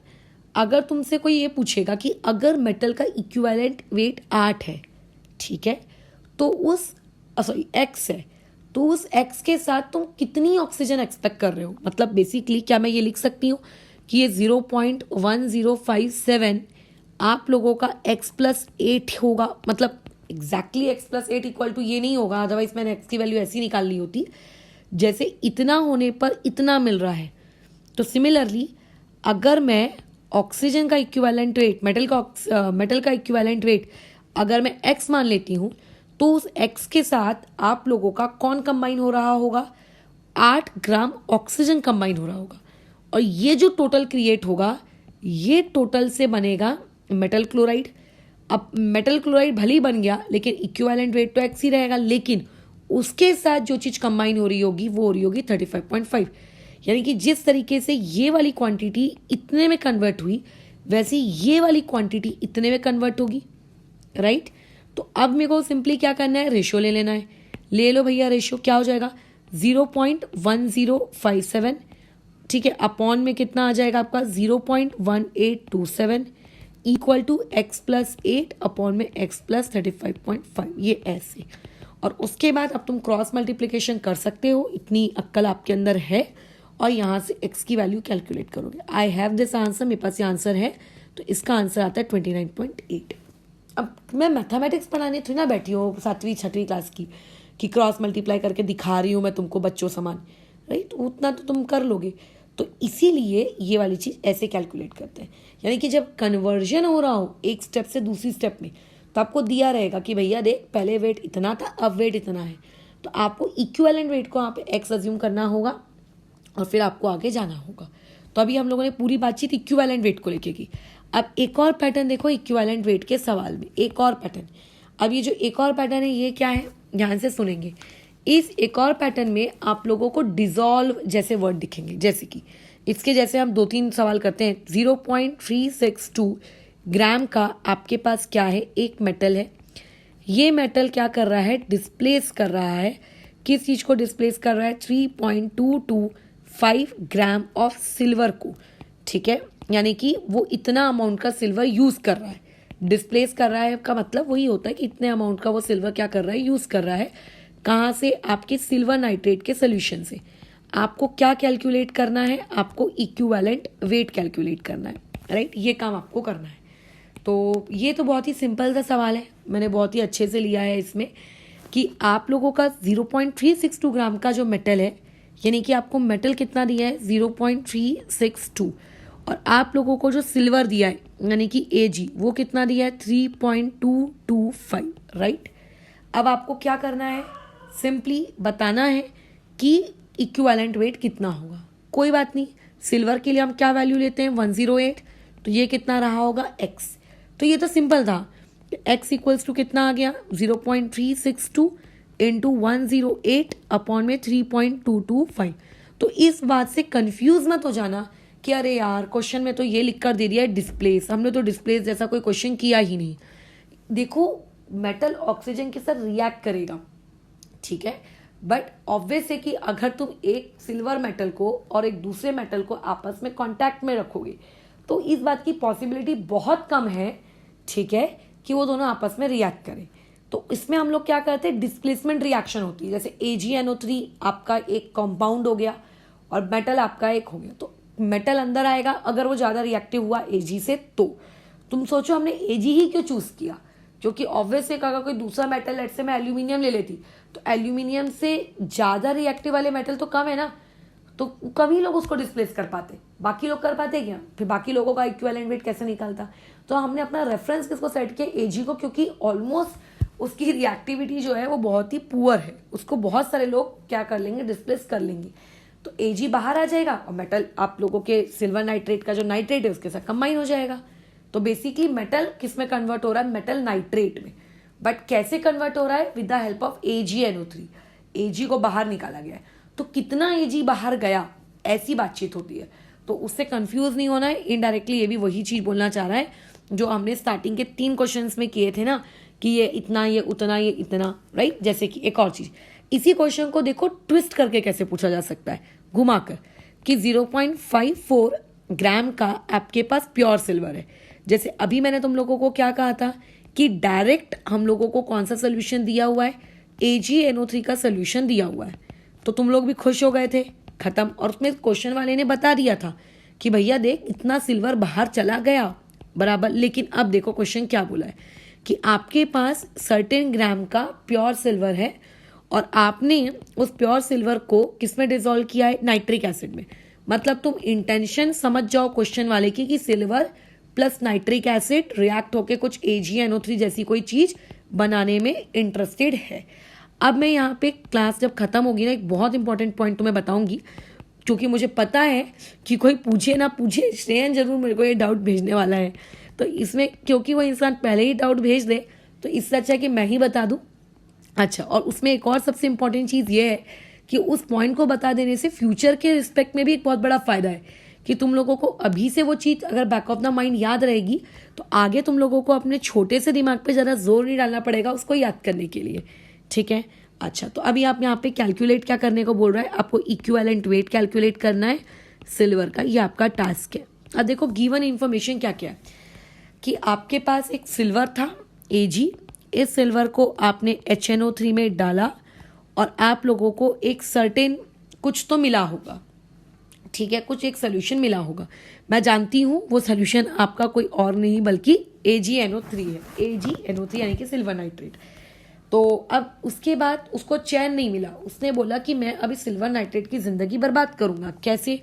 अगर तुमसे कोई ये पूछेगा कि अगर मेटल का इक्विवेलेंट वेट 8 है, ठीक है, तो उस सॉरी एक्स है, तो उस एक्स के साथ तुम कितनी ऑक्सीजन एक्सपेक्ट कर रहे हो। मतलब बेसिकली क्या मैं ये लिख सकती हूँ कि ये 0.1057 आप लोगों का x+8 होगा। मतलब एग्जैक्टली x+8 इक्वल टू ये नहीं होगा, अदरवाइज मैंने x की वैल्यू ऐसी निकाल ली होती, जैसे इतना होने पर इतना मिल रहा है। तो सिमिलरली अगर मैं ऑक्सीजन का इक्विवेलेंट वेट, मेटल का इक्विवेलेंट वेट अगर मैं x मान लेती हूँ, तो उस x के साथ आप लोगों का कौन कंबाइन हो रहा होगा, 8 ग्राम ऑक्सीजन कंबाइन हो रहा होगा। और ये जो टोटल क्रिएट होगा, ये टोटल से बनेगा मेटल क्लोराइड। अब मेटल क्लोराइड भले ही बन गया, लेकिन इक्विवेलेंट वेट तो x ही रहेगा, लेकिन उसके साथ जो चीज़ कंबाइन हो रही होगी वो हो रही होगी 35.5। यानी कि जिस तरीके से ये वाली क्वांटिटी इतने में कन्वर्ट हुई, वैसे ये वाली क्वांटिटी इतने में कन्वर्ट होगी, राइट। तो अब मेरे को सिंपली क्या करना है, रेशो ले लेना है। ले लो भैया, रेशो क्या हो जाएगा 0.1057, ठीक है, अपॉन में कितना आ जाएगा आपका 0.1827 इक्वल टू x+8 अपॉन में x+35.5, ये ऐसे। और उसके बाद अब तुम क्रॉस मल्टीप्लिकेशन कर सकते हो, इतनी अक्ल आपके अंदर है, और यहाँ से x की वैल्यू कैलकुलेट करोगे। आई हैव दिस आंसर, मेरे पास ये आंसर है, तो इसका आंसर आता है 29.8। अब मैं मैथमेटिक्स पढ़ाने थोड़ी ना बैठी हूँ 7वीं 6वीं क्लास की कि क्रॉस मल्टीप्लाई करके दिखा रही हूँ मैं तुमको बच्चों समान, राइट, उतना तो तुम कर लोगे। तो इसीलिए ये वाली चीज़ ऐसे कैलकुलेट करते हैं। यानी कि जब कन्वर्जन हो रहा हो एक स्टेप से दूसरी स्टेप में, तो आपको दिया रहेगा कि भैया देख पहले वेट इतना था, अब वेट इतना है, तो आपको इक्विवेलेंट वेट को यहाँ पे एक्स अज्यूम करना होगा और फिर आपको आगे जाना होगा। तो अभी हम लोगों ने पूरी बातचीत इक्विवेलेंट वेट को लेके की। अब एक और पैटर्न देखो इक्विवेलेंट वेट के सवाल में, एक और पैटर्न। अब ये जो एक और पैटर्न है ये क्या है, ध्यान से सुनेंगे। इस एक और पैटर्न में आप लोगों को डिसॉल्व जैसे वर्ड दिखेंगे, जैसे कि इसके जैसे हम 2-3 सवाल करते हैं। 0.362 ग्राम का आपके पास क्या है, एक मेटल है, ये मेटल क्या कर रहा है, डिस्प्लेस कर रहा है। किस चीज़ को डिस्प्लेस कर रहा है, 3.225 ग्राम ऑफ सिल्वर को, ठीक है, यानी कि वो इतना अमाउंट का सिल्वर यूज़ कर रहा है। डिस्प्लेस कर रहा है का मतलब वही होता है कि इतने अमाउंट का वो सिल्वर क्या कर रहा है, यूज़ कर रहा है। कहाँ से, आपके सिल्वर नाइट्रेट के सोल्यूशन से। आपको क्या कैलकुलेट करना है, आपको इक्विवेलेंट वेट कैलकुलेट करना है, राइट, ये काम आपको करना है। तो ये तो बहुत ही सिंपल सा सवाल है, मैंने बहुत ही अच्छे से लिया है इसमें कि आप लोगों का 0.362 ग्राम का जो मेटल है, यानी कि आपको मेटल कितना दिया है 0.362, और आप लोगों को जो सिल्वर दिया है यानी कि Ag वो कितना दिया है 3.225, राइट। अब आपको क्या करना है, सिंपली बताना है कि इक्विवेलेंट वेट कितना होगा। कोई बात नहीं, सिल्वर के लिए हम क्या वैल्यू लेते हैं 108, तो ये कितना रहा होगा x। तो ये तो सिंपल था, x इक्वल्स टू कितना आ गया 0.362 इंटू 108 अपॉन में 3.225। तो इस बात से कंफ्यूज मत हो जाना कि अरे यार क्वेश्चन में तो ये लिख कर दे दिया है डिस्प्लेस, हमने तो डिस्प्लेस जैसा कोई क्वेश्चन किया ही नहीं। देखो मेटल ऑक्सीजन के साथ रिएक्ट करेगा, ठीक है, बट ऑब्वियस है कि अगर तुम एक सिल्वर मेटल को और एक दूसरे मेटल को आपस में कांटेक्ट में रखोगे तो इस बात की पॉसिबिलिटी बहुत कम है, ठीक है, कि वो दोनों आपस में रिएक्ट करें। तो इसमें हम लोग क्या करते हैं, डिस्प्लेसमेंट रिएक्शन होती है। जैसे AgNO3 आपका एक कंपाउंड हो गया और मेटल आपका एक हो गया, तो मेटल अंदर आएगा अगर वो ज़्यादा रिएक्टिव हुआ Ag से। तो तुम सोचो हमने Ag ही क्यों चूज़ किया, क्योंकि ऑब्वियस है अगर कोई दूसरा मेटल, लेट्स से मैं एल्यूमिनियम ले लेती, तो एल्यूमिनियम से ज़्यादा रिएक्टिव वाले मेटल तो कम है ना, तो कम ही लोग उसको डिस्प्लेस कर पाते, बाकी लोग कर पाते क्या, फिर बाकी लोगों का इक्विवेलेंट वेट कैसे निकलता। तो हमने अपना रेफरेंस किसको सेट किया, Ag को, क्योंकि ऑलमोस्ट उसकी रिएक्टिविटी जो है वो बहुत ही पुअर है, उसको बहुत सारे लोग क्या कर लेंगे, डिस्प्लेस कर लेंगे। तो Ag बाहर आ जाएगा और मेटल आप लोगों के सिल्वर नाइट्रेट का जो नाइट्रेट है उसके साथ कंबाइन हो जाएगा। तो बेसिकली मेटल किस में कन्वर्ट हो रहा है, मेटल नाइट्रेट में। बट कैसे कन्वर्ट हो रहा है, with the help of AgNO3। Ag को बाहर निकाला गया है, तो कितना Ag बाहर गया ऐसी बातचीत होती है, तो उससे कंफ्यूज नहीं होना है। इनडायरेक्टली ये भी वही चीज बोलना चाह रहा है जो हमने स्टार्टिंग के 3 क्वेश्चंस में किए थे ना, कि ये इतना, ये उतना, ये इतना, राइट। जैसे कि एक और चीज, इसी क्वेश्चन को देखो ट्विस्ट करके कैसे पूछा जा सकता है, घुमाकर, कि 0.54 ग्राम का आपके पास प्योर सिल्वर है। जैसे अभी मैंने तुम लोगों को क्या कहा था कि डायरेक्ट हम लोगों को कौन सा सोल्यूशन दिया हुआ है, AgNO3 का सोल्यूशन दिया हुआ है, तो तुम लोग भी खुश हो गए थे, खत्म। और उसमें क्वेश्चन वाले ने बता दिया था कि भैया देख इतना सिल्वर बाहर चला गया, बराबर। लेकिन अब देखो क्वेश्चन क्या बोला है कि आपके पास सर्टेन ग्राम का प्योर सिल्वर है और आपने उस प्योर सिल्वर को किसमें डिसॉल्व किया है, नाइट्रिक एसिड में। मतलब तुम इंटेंशन समझ जाओ क्वेश्चन वाले की कि silver plus nitric acid react होके कुछ AgNO3 जैसी कोई चीज बनाने में इंटरेस्टेड है। अब मैं यहाँ पे क्लास जब खत्म होगी ना, एक बहुत इंपॉर्टेंट पॉइंट तुम्हें बताऊंगी, क्योंकि मुझे पता है कि कोई पूछे ना पूछे श्रेयन जरूर मेरे को ये डाउट भेजने वाला है। तो इसमें क्योंकि वो इंसान पहले ही डाउट भेज दे तो इससे अच्छा है कि मैं ही बता दूं। अच्छा, और उसमें एक और सबसे इंपॉर्टेंट चीज़ ये है कि उस पॉइंट को बता देने से फ्यूचर के रिस्पेक्ट में भी एक बहुत बड़ा फायदा है कि तुम लोगों को अभी से वो चीज़ अगर बैक ऑफ द माइंड याद रहेगी तो आगे तुम लोगों को अपने छोटे से दिमाग पे ज़रा जोर नहीं डालना पड़ेगा उसको याद करने के लिए, ठीक है। अच्छा, तो अभी आप यहाँ पे कैलकुलेट क्या करने को बोल रहा है, आपको इक्विवेलेंट वेट कैलकुलेट करना है सिल्वर का, ये आपका टास्क है। अब देखो गिवन इंफॉर्मेशन क्या क्या है कि आपके पास एक सिल्वर था Ag, इस सिल्वर को आपने HNO3 में डाला और आप लोगों को एक सर्टेन कुछ तो मिला होगा, ठीक है, कुछ एक सोल्यूशन मिला होगा। मैं जानती हूँ वो सोल्यूशन आपका कोई और नहीं बल्कि AgNO3 है, AgNO3 यानी कि सिल्वर नाइट्रेट। तो अब उसके बाद उसको चैन नहीं मिला, उसने बोला कि मैं अभी सिल्वर नाइट्रेट की जिंदगी बर्बाद करूंगा। कैसे,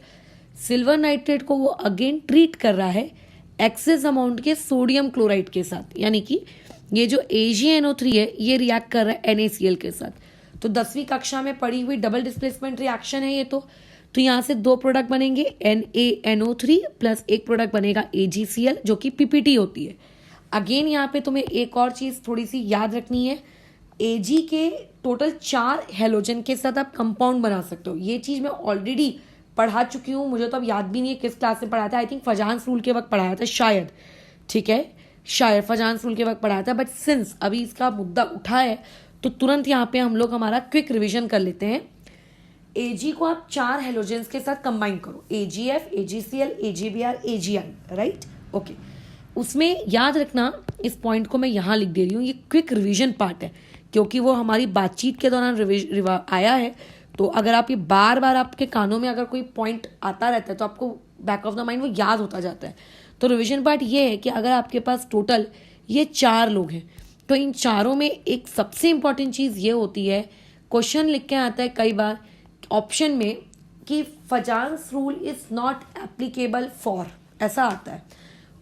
सिल्वर नाइट्रेट को वो अगेन ट्रीट कर रहा है एक्सेस अमाउंट के सोडियम क्लोराइड के साथ, यानी कि ये जो AgNO3 है ये रिएक्ट कर रहा है NaCl के साथ। तो 10वीं कक्षा में पढ़ी हुई डबल डिस्प्लेसमेंट रिएक्शन है ये। तो यहाँ से 2 प्रोडक्ट बनेंगे NaNO3 प्लस एक प्रोडक्ट बनेगा AgCl जो कि PPT होती है। अगेन यहाँ पे तुम्हें एक और चीज थोड़ी सी याद रखनी है, Ag के टोटल 4 हेलोजन के साथ आप कंपाउंड बना सकते हो। ये चीज मैं ऑलरेडी पढ़ा चुकी हूँ, मुझे तो अब याद भी नहीं है किस क्लास में पढ़ाया था, आई थिंक फजांस रूल के वक्त पढ़ाया था शायद, ठीक है। शायद फजांस रूल के वक्त पढ़ाया था, बट सिंस अभी इसका मुद्दा उठा है तो तुरंत यहाँ पे हम लोग हमारा क्विक रिवीजन कर लेते हैं। Ag को आप 4 हेलोजेंस के साथ कंबाइन करो, AgF, AgCl, AgBr, AgI, right? Okay, उसमें याद रखना, इस पॉइंट को मैं यहाँ लिख दे रही हूँ, ये क्विक रिवीजन पार्ट है क्योंकि वो हमारी बातचीत के दौरान आया है। तो अगर आप ये बार बार आपके कानों में अगर कोई पॉइंट आता रहता है तो आपको बैक ऑफ द माइंड वो याद होता जाता है। तो रिवीजन पार्ट ये है कि अगर आपके पास टोटल ये 4 लोग हैं तो इन चारों में एक सबसे इंपॉर्टेंट चीज़ ये होती है, क्वेश्चन लिख के आता है कई बार ऑप्शन में कि Fajans rule is not applicable for, ऐसा आता है।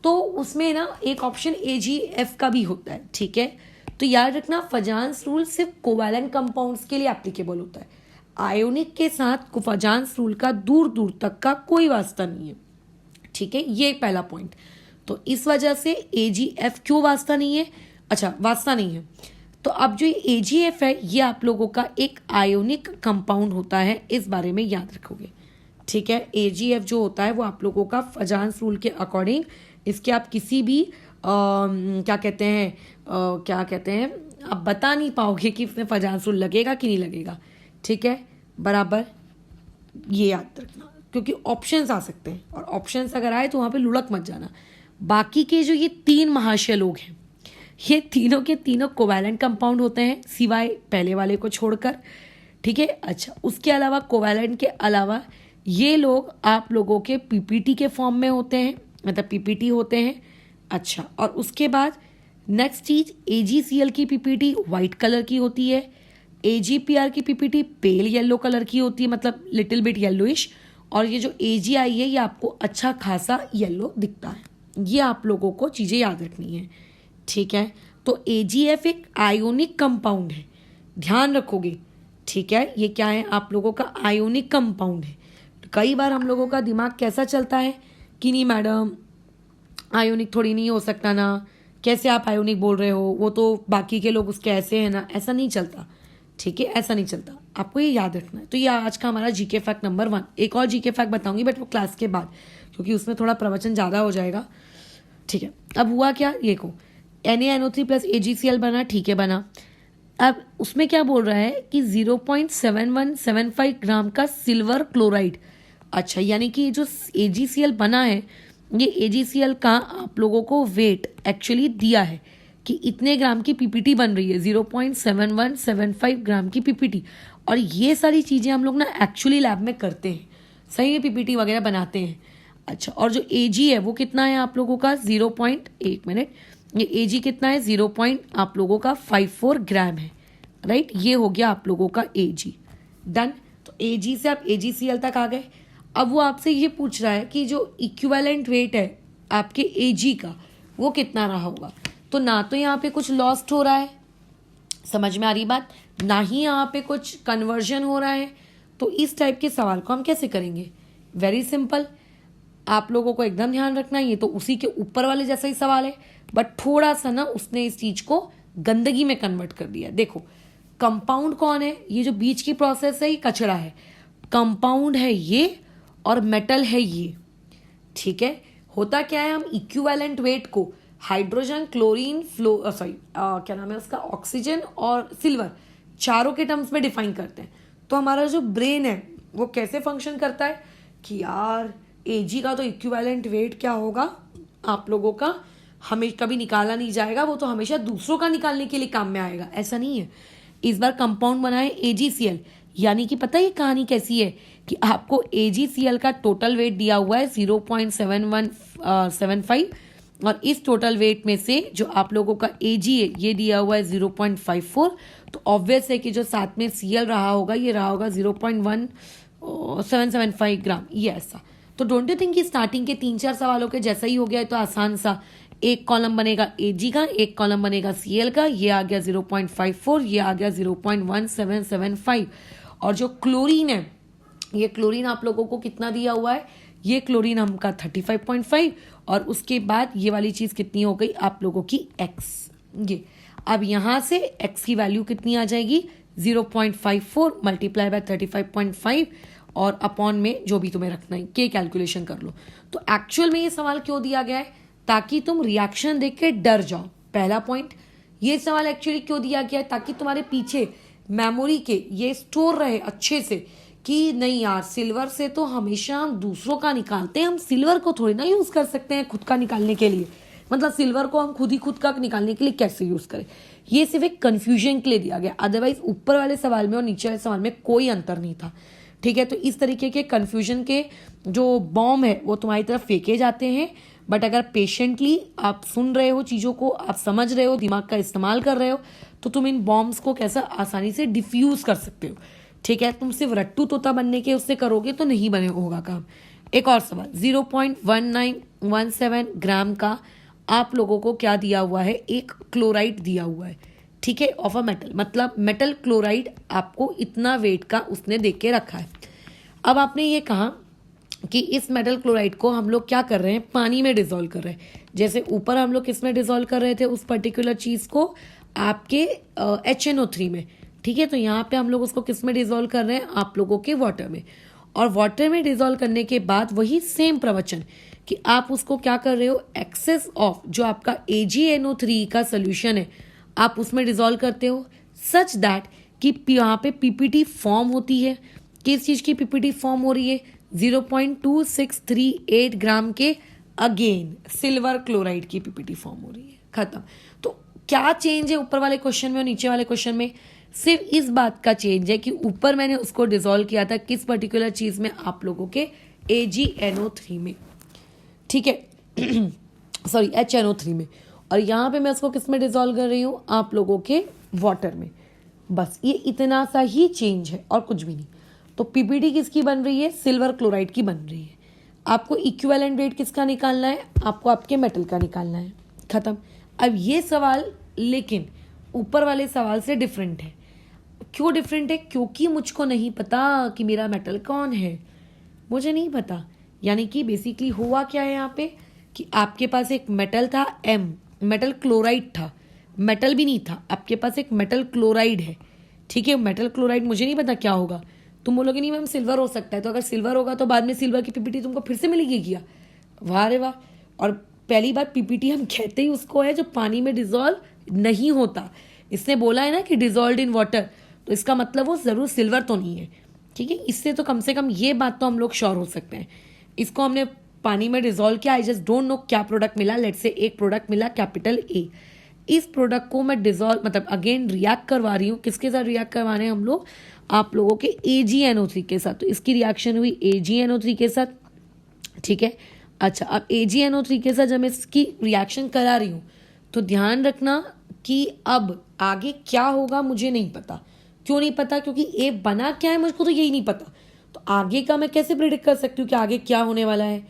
तो उसमें ना एक ऑप्शन AgF का भी होता है, ठीक है? तो याद रखना फजांस रूल सिर्फ कोवैलेंट कंपाउंड्स के लिए एप्लीकेबल होता है, आयोनिक के साथ फजांस रूल का दूर दूर तक का कोई वास्ता नहीं है, ठीक है? ये पहला पॉइंट। तो इस वजह से AgF क्यों वास्ता नहीं है? अच्छा, वास्ता नहीं है। तो अब जो AgF है ये आप लोगों का एक आयोनिक कंपाउंड होता है, इस बारे में याद रखोगे, ठीक है? AgF जो होता है वो आप लोगों का फजांस रूल के अकॉर्डिंग, इसके आप किसी भी क्या कहते हैं आप बता नहीं पाओगे कि इसमें फजांस रूल लगेगा कि नहीं लगेगा, ठीक है? बराबर, ये याद रखना क्योंकि ऑप्शंस आ सकते हैं और ऑप्शंस अगर आए तो वहाँ पे लुढ़क मत जाना। बाकी के जो ये 3 महाशय लोग हैं ये तीनों के तीनों कोवैलेंट कंपाउंड होते हैं सिवाय पहले वाले को छोड़कर, ठीक है? अच्छा, उसके अलावा कोवैलेंट के अलावा ये लोग आप लोगों के PPT के फॉर्म में होते हैं, मतलब PPT होते हैं। अच्छा, और उसके बाद नेक्स्ट चीज AgCl की PPT वाइट कलर की होती है, AgPr की PPT पेल येलो कलर की होती है, मतलब लिटिल बिट येलोइश, और ये जो AgI है ये आपको अच्छा खासा येलो दिखता है। ये आप लोगों को चीज़ें याद रखनी है, ठीक है? तो AgF एक आयोनिक कंपाउंड है, ध्यान रखोगे, ठीक है? ये क्या है? आप लोगों का आयोनिक कंपाउंड है। तो कई बार हम लोगों का दिमाग कैसा चलता है कि नहीं मैडम आयोनिक थोड़ी नहीं हो सकता ना, कैसे आप आयोनिक बोल रहे हो, वो तो बाकी के लोग उसके ऐसे हैं ना। ऐसा नहीं चलता, ठीक है? ऐसा नहीं चलता, आपको ये याद रखना है। तो ये आज का हमारा GK फैक्ट नंबर 1। एक और GK फैक्ट बताऊंगी बट वो क्लास के बाद, क्योंकि उसमें थोड़ा प्रवचन ज़्यादा हो जाएगा, ठीक है? अब हुआ क्या, ये को NaNO3 प्लस AgCl बना, ठीक है? बना। अब उसमें क्या बोल रहा है कि 0.7175 ग्राम का सिल्वर क्लोराइड। अच्छा, यानी कि जो AgCl बना है ये AgCl का आप लोगों को वेट एक्चुअली दिया है कि इतने ग्राम की PPT बन रही है, 0.7175 ग्राम की PPT। और ये सारी चीज़ें हम लोग ना एक्चुअली लैब में करते हैं, सही में PPT वगैरह बनाते हैं। अच्छा, और जो Ag है वो कितना है आप लोगों का, 1 मिनट, ये Ag कितना है, 0. आप लोगों का 54 ग्राम है, राइट? ये हो गया आप लोगों का Ag, डन। तो Ag से आप AgCl तक आ गए। अब वो आपसे ये पूछ रहा है कि जो इक्विवेलेंट वेट है आपके Ag का वो कितना रहा होगा। तो ना तो यहाँ पे कुछ लॉस्ट हो रहा है, समझ में आ रही बात, ना ही यहाँ पे कुछ कन्वर्जन हो रहा है। तो इस टाइप के सवाल को हम कैसे करेंगे? वेरी सिंपल, आप लोगों को एकदम ध्यान रखना, ये तो उसी के ऊपर वाले जैसा ही सवाल है बट थोड़ा सा ना उसने इस चीज को गंदगी में कन्वर्ट कर दिया। देखो, कंपाउंड कौन है, ये जो बीच की प्रोसेस है ये कचरा है, कंपाउंड है ये और मेटल है ये, ठीक है? होता क्या है, हम इक्विवेलेंट वेट को हाइड्रोजन, क्लोरीन, क्या नाम है उसका, ऑक्सीजन और सिल्वर, चारों के टर्म्स में डिफाइन करते हैं। तो हमारा जो ब्रेन है वो कैसे फंक्शन करता है कि यार Ag का तो इक्विवेलेंट वेट क्या होगा आप लोगों का, हमें कभी निकाला नहीं जाएगा, वो तो हमेशा दूसरों का निकालने के लिए काम में आएगा। ऐसा नहीं है, इस बार कंपाउंड बना है AgCl, यानी कि पता है ये कहानी कैसी है कि आपको AgCl का टोटल वेट दिया हुआ है 0.7175 और इस टोटल वेट में से जो आप लोगों का Ag है ये दिया हुआ है 0.54। तो ऑब्वियस है कि जो साथ में Cl रहा होगा ये रहा होगा 0.1775 ग्राम, ये ऐसा। तो डोंट यू थिंक कि स्टार्टिंग के 3-4 सवालों के जैसा ही हो गया है? तो आसान सा, एक कॉलम बनेगा Ag का, एक कॉलम बनेगा Cl का, ये आ गया 0.54, ये आ गया 0.1775। और जो क्लोरीन है, ये क्लोरीन आप लोगों को कितना दिया हुआ है, ये क्लोरीन हमका 35.5 और उसके बाद ये वाली चीज़ कितनी हो गई आप लोगों की X। ये अब यहाँ से X की वैल्यू कितनी आ जाएगी, 0.54 मल्टीप्लाई बाय 35.5 और अपॉन में जो भी तुम्हें रखना है, के कैलकुलेशन कर लो। तो एक्चुअल में ये सवाल क्यों दिया गया है, ताकि तुम रिएक्शन देख के डर जाओ। पहला पॉइंट, ये सवाल एक्चुअली क्यों दिया गया है, ताकि तुम्हारे पीछे मेमोरी के ये स्टोर रहे अच्छे से कि नहीं यार, सिल्वर से तो हमेशा हम दूसरों का निकालते हैं, हम सिल्वर को थोड़ी ना यूज कर सकते हैं खुद का निकालने के लिए। मतलब सिल्वर को हम खुद का निकालने के लिए कैसे यूज करें। ये सिर्फ एक कंफ्यूजन के लिए दिया गया, अदरवाइज ऊपर वाले सवाल में और नीचे वाले सवाल में कोई अंतर नहीं था। ठीक है, तो इस तरीके के कंफ्यूजन के जो बॉम्ब है वो तुम्हारी तरफ फेंके जाते हैं। बट अगर पेशेंटली आप सुन रहे हो चीज़ों को, आप समझ रहे हो, दिमाग का इस्तेमाल कर रहे हो, तो तुम इन बॉम्ब्स को कैसा आसानी से डिफ्यूज कर सकते हो। ठीक है, तुम सिर्फ रट्टू तोता बनने के उससे करोगे तो नहीं बने होगा काम। एक और सवाल, 0.1917 ग्राम का आप लोगों को क्या दिया हुआ है, एक क्लोराइड दिया हुआ है। ठीक है, ऑफ अ मेटल, मतलब मेटल क्लोराइड आपको इतना वेट का उसने दे के रखा है। अब आपने ये कहा कि इस मेटल क्लोराइड को हम लोग क्या कर रहे हैं, पानी में डिजोल्व कर रहे हैं। जैसे ऊपर हम लोग किस में डिजोल्व कर रहे थे उस पर्टिकुलर चीज को, आपके HNO3 में। ठीक है, तो यहाँ पे हम लोग उसको किस में डिजोल्व कर रहे हैं, आप लोगों के वाटर में। और वाटर में डिजोल्व करने के बाद वही सेम प्रवचन कि आप उसको क्या कर रहे हो, एक्सेस ऑफ जो आपका AgNO3 का सोल्यूशन है आप उसमें डिजोल्व करते हो, सच दैट कि यहाँ पे PPT फॉर्म होती है। किस चीज की PPT फॉर्म हो रही है, 0.2638 ग्राम के अगेन सिल्वर क्लोराइड की PPT फॉर्म हो रही है। खत्म। तो क्या चेंज है ऊपर वाले क्वेश्चन में और नीचे वाले क्वेश्चन में, सिर्फ इस बात का चेंज है कि ऊपर मैंने उसको डिसॉल्व किया था किस पर्टिकुलर चीज में, आप लोगों के AgNO3 में। ठीक है सॉरी HNO3 में, और यहाँ पे मैं उसको किस में डिसॉल्व कर रही हूँ, आप लोगों के वाटर में। बस ये इतना सा ही चेंज है और कुछ भी नहीं। तो PPT किसकी बन रही है, सिल्वर क्लोराइड की बन रही है। आपको इक्विवेलेंट वेट किसका निकालना है, आपको आपके मेटल का निकालना है। खत्म। अब ये सवाल लेकिन ऊपर वाले सवाल से डिफरेंट है। क्यों डिफरेंट है, क्योंकि मुझको नहीं पता कि मेरा मेटल कौन है, मुझे नहीं पता। यानी कि बेसिकली हुआ क्या है यहाँ पे कि आपके पास एक मेटल था M, मेटल क्लोराइड था, मेटल भी नहीं था, आपके पास एक मेटल क्लोराइड है। ठीक है, मेटल क्लोराइड मुझे नहीं पता क्या होगा, तुम बोलोगे नहीं मैम सिल्वर हो सकता है, तो अगर सिल्वर होगा तो बाद में सिल्वर की PPT तुमको फिर से मिलेगी क्या, वाह रे वाह। और पहली बार PPT हम कहते ही उसको है जो पानी में डिजोल्व नहीं होता। इसने बोला है ना कि डिजोल्व इन वाटर, तो इसका मतलब वो जरूर सिल्वर तो नहीं है। ठीक है, इससे तो कम से कम ये बात तो हम लोग श्योर हो सकते हैं। इसको हमने पानी में डिजोल्व किया, आई जस्ट डोंट नो क्या प्रोडक्ट मिला, लेट्स से एक प्रोडक्ट मिला कैपिटल A। इस प्रोडक्ट को मैं डिजोल्व मतलब अगेन रिएक्ट करवा रही हूँ, किसके साथ रिएक्ट करवा रहे हैं हम लोग, आप लोगों के AgNO3 के साथ। तो इसकी रिएक्शन हुई AgNO3 के साथ। ठीक है, अच्छा अब AgNO3 के साथ जब मैं इसकी रिएक्शन करा रही हूँ तो ध्यान रखना कि अब आगे क्या होगा मुझे नहीं पता। क्यों नहीं पता, क्योंकि A बना क्या है मुझको तो यही नहीं पता, तो आगे का मैं कैसे प्रिडिक्ट कर सकती हूँ कि आगे क्या होने वाला है,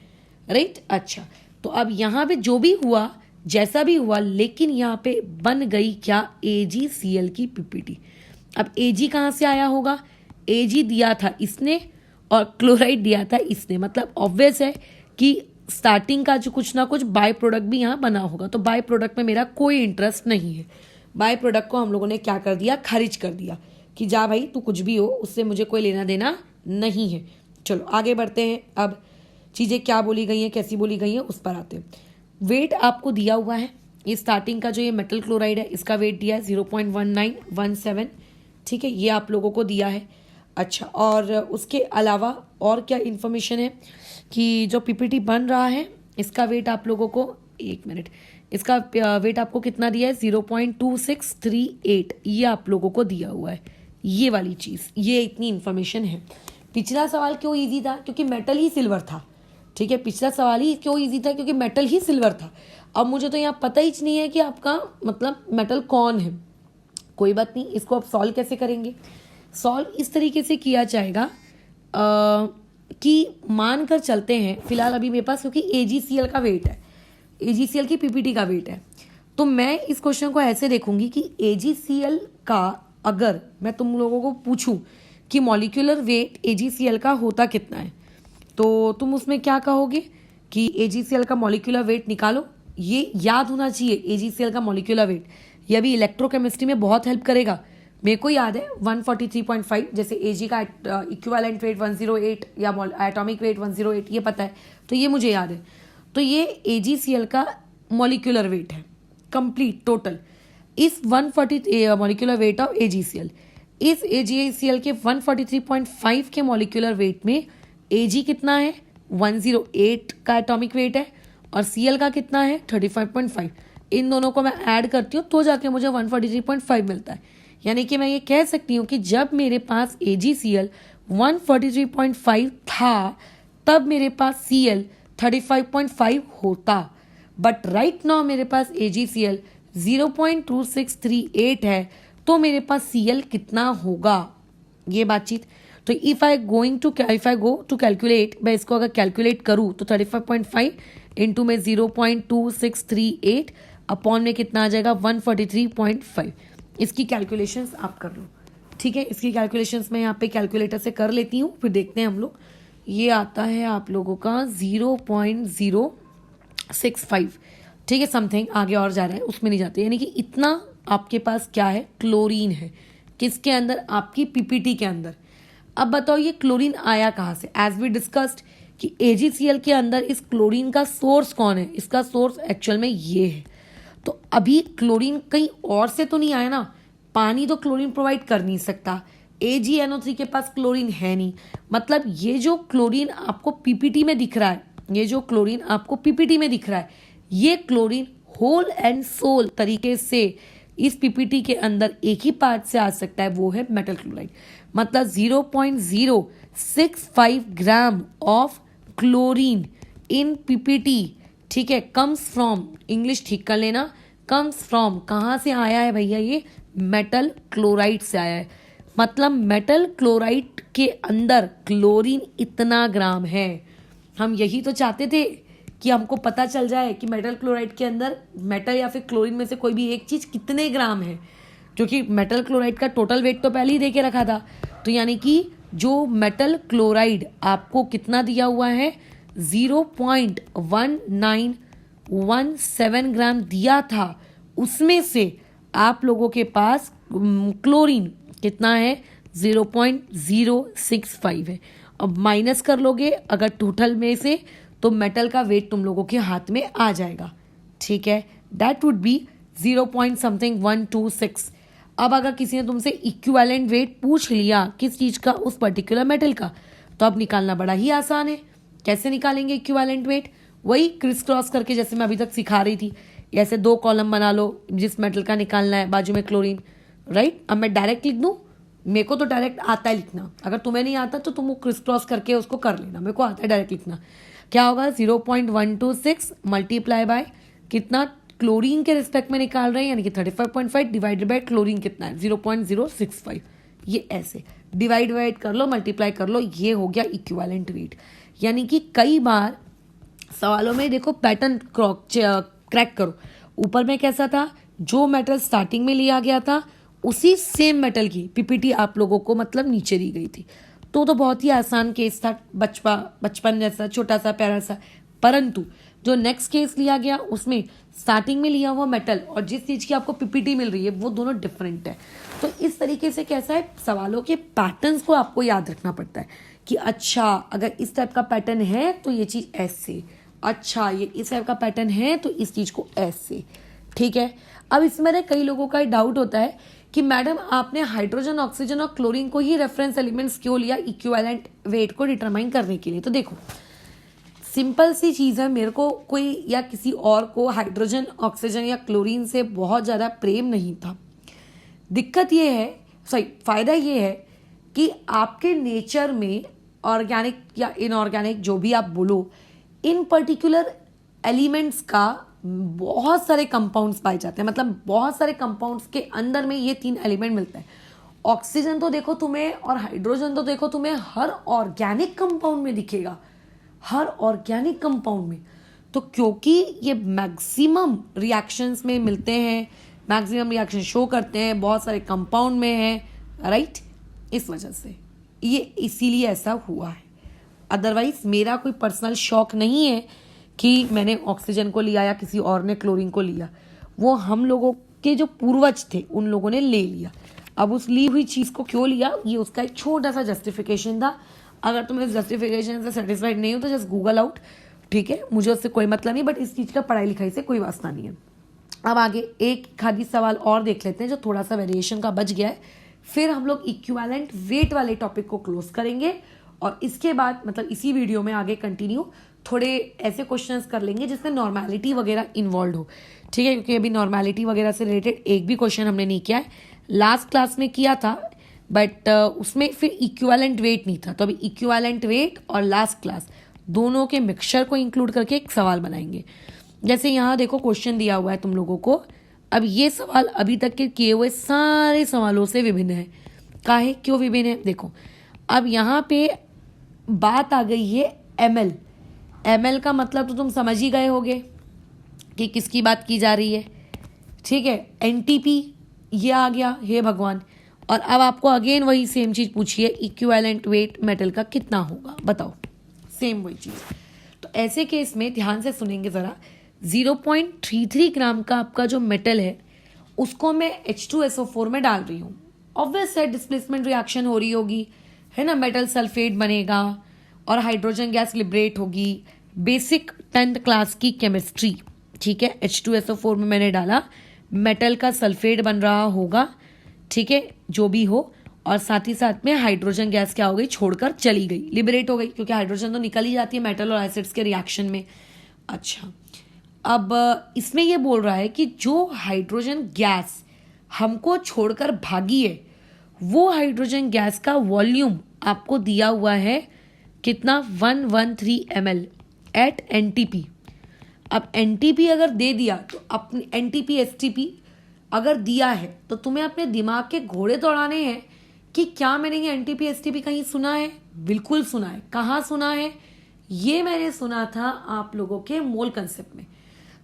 राइट। अच्छा, तो अब यहाँ पे जो भी हुआ जैसा भी हुआ, लेकिन यहाँ पे बन गई क्या, AgCl की PPT। अब Ag कहाँ से आया होगा, Ag दिया था इसने और क्लोराइड दिया था इसने, मतलब ऑब्वियस है कि स्टार्टिंग का जो कुछ ना कुछ बाय प्रोडक्ट भी यहाँ बना होगा। तो बाय प्रोडक्ट में मेरा कोई इंटरेस्ट नहीं है। बाय प्रोडक्ट को हम लोगों ने क्या कर दिया, खारिज कर दिया कि जा भाई तू कुछ भी हो, उससे मुझे कोई लेना देना नहीं है। चलो आगे बढ़ते हैं। अब चीज़ें क्या बोली गई हैं, कैसी बोली गई हैं, उस पर आते हैं। वेट आपको दिया हुआ है, ये स्टार्टिंग का जो ये मेटल क्लोराइड है इसका वेट दिया है 0.1917। ठीक है, ये आप लोगों को दिया है। अच्छा, और उसके अलावा और क्या इन्फॉर्मेशन है कि जो PPT बन रहा है इसका वेट आप लोगों को, एक मिनट, इसका वेट आपको कितना दिया है, 0.2638, ये आप लोगों को दिया हुआ है। ये वाली चीज़, ये इतनी इन्फॉर्मेशन है। पिछला सवाल क्यों ईजी था, क्योंकि मेटल ही सिल्वर था। ठीक है, पिछला सवाल ही क्यों ईजी था, क्योंकि मेटल ही सिल्वर था। अब मुझे तो यहाँ पता ही नहीं है कि आपका मतलब मेटल कौन है। कोई बात नहीं, इसको आप सॉल्व कैसे करेंगे, सॉल्व इस तरीके से किया जाएगा कि मान कर चलते हैं फिलहाल अभी मेरे पास, क्योंकि AgCl का वेट है, AgCl की PPT का वेट है, तो मैं इस क्वेश्चन को ऐसे देखूंगी कि AgCl का अगर मैं तुम लोगों को पूछूं कि मॉलिक्यूलर वेट AgCl का होता कितना है, तो तुम उसमें क्या कहोगे कि AgCl का मॉलिक्यूलर वेट निकालो। ये याद होना चाहिए AgCl का मॉलिक्यूलर वेट, ये अभी इलेक्ट्रोकेमिस्ट्री में बहुत हेल्प करेगा। मेरे को याद है 143.5, जैसे Ag का इक्विवेलेंट वेट 108 या एटॉमिक वेट 108, ये पता है, तो ये मुझे याद है। तो ये AgCl का मॉलिक्यूलर वेट है कंप्लीट टोटल इस 140 मॉलिक्यूलर वेट ऑफ AgCl। इस AgCl के 143.5 के मॉलिक्यूलर वेट में Ag कितना है 108 का एटॉमिक वेट है और Cl का कितना है 35.5। इन दोनों को मैं ऐड करती हूँ तो जाके मुझे 143.5 मिलता है। यानी कि मैं ये कह सकती हूँ कि जब मेरे पास AgCl 143.5 था तब मेरे पास Cl 35.5 होता, बट राइट नाउ मेरे पास AgCl 0.2638 है तो मेरे पास Cl कितना होगा ये बातचीत। तो if I go to calculate, मैं इसको अगर कैलकुलेट करूँ तो 35.5 इंटू में 0.2638 अपॉन में कितना आ जाएगा 143.5। इसकी कैलकुलेशंस आप कर लो, ठीक है। इसकी कैलकुलेशंस मैं यहाँ पे कैलकुलेटर से कर लेती हूँ, फिर देखते हैं हम लोग। ये आता है आप लोगों का 0.065, ठीक है, समथिंग आगे और जा रहा है उसमें नहीं जाते। यानी कि इतना आपके पास क्या है क्लोरीन है किसके अंदर आपकी PPT के अंदर। अब बताओ ये क्लोरीन आया कहाँ से। एज वी डिस्कस्ड कि AgCl के अंदर इस क्लोरीन का सोर्स कौन है, इसका सोर्स एक्चुअल में ये है। तो अभी क्लोरीन कहीं और से तो नहीं आया ना, पानी तो क्लोरीन प्रोवाइड कर नहीं सकता, AgNO3 के पास क्लोरीन है नहीं। मतलब ये जो क्लोरीन आपको PPT में दिख रहा है, ये क्लोरीन होल एंड सोल तरीके से इस PPT के अंदर एक ही पार्ट से आ सकता है, वो है मेटल क्लोराइड। मतलब 0.065 gram of chlorine in PPT, ठीक है, कम्स फ्रॉम, इंग्लिश ठीक कर लेना, कम्स फ्रॉम कहाँ से आया है भैया, ये मेटल क्लोराइड से आया है। मतलब मेटल क्लोराइड के अंदर क्लोरीन इतना ग्राम है। हम यही तो चाहते थे कि हमको पता चल जाए कि मेटल क्लोराइड के अंदर मेटल या फिर क्लोरीन में से कोई भी एक चीज़ कितने ग्राम है, क्योंकि मेटल क्लोराइड का टोटल वेट तो पहले ही दे के रखा था। तो यानी कि जो मेटल क्लोराइड आपको कितना दिया हुआ है 0.1917 ग्राम दिया था, उसमें से आप लोगों के पास क्लोरीन कितना है 0.065 है। अब माइनस कर लोगे अगर टोटल में से तो मेटल का वेट तुम लोगों के हाथ में आ जाएगा, ठीक है, दैट वुड बी 0.126। अब अगर किसी ने तुमसे इक्विवेलेंट वेट पूछ लिया किस चीज़ का, उस पर्टिकुलर मेटल का, तो अब निकालना बड़ा ही आसान है। कैसे निकालेंगे इक्विवेलेंट वेट, वही क्रिस क्रॉस करके जैसे मैं अभी तक सिखा रही थी। ऐसे 2 कॉलम बना लो, जिस मेटल का निकालना है बाजू में क्लोरीन, राइट। अब मैं डायरेक्ट लिख दूँ, मेरे को तो डायरेक्ट आता है लिखना, अगर तुम्हें नहीं आता तो तुम वो क्रिस क्रॉस करके उसको कर लेना, मेरे को आता है डायरेक्ट लिखना। क्या होगा 0.126 मल्टीप्लाई बाय कितना क्लोरीन के रिस्पेक्ट में निकाल रहे हैं, यानी कि 35.5 डिवाइडेड बाय क्लोरीन कितना है 0.065। ये ऐसे डिवाइड कर लो, मल्टीप्लाई कर लो, ये हो गया इक्विवेलेंट वेट। यानी कि कई बार सवालों में देखो पैटर्न क्रैक करो, ऊपर में कैसा था, जो मेटल स्टार्टिंग में लिया गया था उसी सेम मेटल की PPT आप लोगों को मतलब नीचे दी गई थी। तो बहुत ही आसान केस था, बचपन जैसा छोटा सा प्यारा सा। परंतु जो नेक्स्ट केस लिया गया उसमें स्टार्टिंग में लिया हुआ मेटल और जिस चीज़ की आपको PPT मिल रही है वो दोनों डिफरेंट है। तो इस तरीके से कैसा है, सवालों के पैटर्न्स को आपको याद रखना पड़ता है कि अच्छा अगर इस टाइप का पैटर्न है तो ये चीज़ ऐसे, अच्छा ये इस टाइप का पैटर्न है तो इस चीज़ को ऐसे, ठीक है। अब इसमें कई लोगों का डाउट होता है कि मैडम आपने हाइड्रोजन, ऑक्सीजन और क्लोरीन को ही रेफरेंस एलिमेंट्स क्यों लिया इक्विवेलेंट वेट को डिटरमाइन करने के लिए। तो देखो सिंपल सी चीज़ है, मेरे को कोई या किसी और को हाइड्रोजन, ऑक्सीजन या क्लोरीन से बहुत ज़्यादा प्रेम नहीं था। दिक्कत ये है, फ़ायदा ये है कि आपके नेचर में ऑर्गेनिक या इनऑर्गेनिक जो भी आप बोलो, इन पर्टिकुलर एलिमेंट्स का बहुत सारे कंपाउंड्स पाए जाते हैं। मतलब बहुत सारे कंपाउंड्स के अंदर में ये 3 एलिमेंट मिलता है। ऑक्सीजन तो देखो तुम्हें और हाइड्रोजन तो देखो तुम्हें हर ऑर्गेनिक कंपाउंड में दिखेगा, हर ऑर्गेनिक कंपाउंड में। तो क्योंकि ये मैक्सिमम रिएक्शंस में मिलते हैं, मैक्सिमम रिएक्शन शो करते हैं, बहुत सारे कंपाउंड में है, राइट, इस वजह से ये इसीलिए ऐसा हुआ है। अदरवाइज मेरा कोई पर्सनल शौक नहीं है कि मैंने ऑक्सीजन को लिया या किसी और ने क्लोरीन को लिया, वो हम लोगों के जो पूर्वज थे उन लोगों ने ले लिया। अब उस ली हुई चीज़ को क्यों लिया, ये उसका एक छोटा सा जस्टिफिकेशन था। अगर तुम इस जस्टिफिकेशन से सेटिस्फाइड नहीं हो तो जस्ट गूगल आउट, ठीक है, मुझे उससे कोई मतलब नहीं, बट इस चीज़ का पढ़ाई लिखाई से कोई वास्ता नहीं है। अब आगे एक खाली सवाल और देख लेते हैं जो थोड़ा सा वेरिएशन का बच गया है, फिर हम लोग इक्विवेलेंट वेट वाले टॉपिक को क्लोज करेंगे और इसके बाद मतलब इसी वीडियो में आगे कंटिन्यू थोड़े ऐसे क्वेश्चंस कर लेंगे जिसमें नॉर्मेलिटी वगैरह इन्वॉल्व हो, ठीक है, क्योंकि अभी नॉर्मेलिटी वगैरह से रिलेटेड एक भी क्वेश्चन हमने नहीं किया है। लास्ट क्लास में किया था बट उसमें फिर इक्विवेलेंट वेट नहीं था, तो अभी इक्विवेलेंट वेट और लास्ट क्लास दोनों के मिक्सचर को इंक्लूड करके एक सवाल बनाएंगे। जैसे यहाँ देखो क्वेश्चन दिया हुआ है तुम लोगों को, अब ये सवाल अभी तक के किए हुए सारे सवालों से विभिन्न है। काहे क्यों विभिन्न है? देखो अब यहाँ पे बात आ गई है एमएल। एमएल का मतलब तो तुम समझ ही गए होगे कि किसकी बात की जा रही है, ठीक है। एनटीपी ये आ गया, हे भगवान। और अब आपको अगेन वही सेम चीज़ पूछी है, इक्विवेलेंट वेट मेटल का कितना होगा बताओ, सेम वही चीज़। तो ऐसे केस में ध्यान से सुनेंगे ज़रा, 0.33 ग्राम का आपका जो मेटल है उसको मैं H2SO4 में डाल रही हूँ। ऑब्वियस है डिस्प्लेसमेंट रिएक्शन हो रही होगी, है ना, मेटल सल्फेट बनेगा और हाइड्रोजन गैस लिबरेट होगी। बेसिक 10th क्लास की केमिस्ट्री, ठीक है। H2SO4 में मैंने डाला, मेटल का सल्फेट बन रहा होगा, ठीक है, जो भी हो, और साथ ही साथ में हाइड्रोजन गैस क्या हो गई, छोड़कर चली गई, लिबरेट हो गई, क्योंकि हाइड्रोजन तो निकल ही जाती है मेटल और एसिड्स के रिएक्शन में। अच्छा, अब इसमें ये बोल रहा है कि जो हाइड्रोजन गैस हमको छोड़कर भागी है वो हाइड्रोजन गैस का वॉल्यूम आपको दिया हुआ है कितना, 113 ml एट एनटीपी। अब एनटीपी अगर दे दिया तो अपनी एनटीपी एसटीपी अगर दिया है तो तुम्हें अपने दिमाग के घोड़े दौड़ाने हैं कि क्या मैंने ये एनटीपी एसटीपी कहीं सुना है। बिल्कुल सुना है। कहाँ सुना है? ये मैंने सुना था आप लोगों के मोल कंसेप्ट में।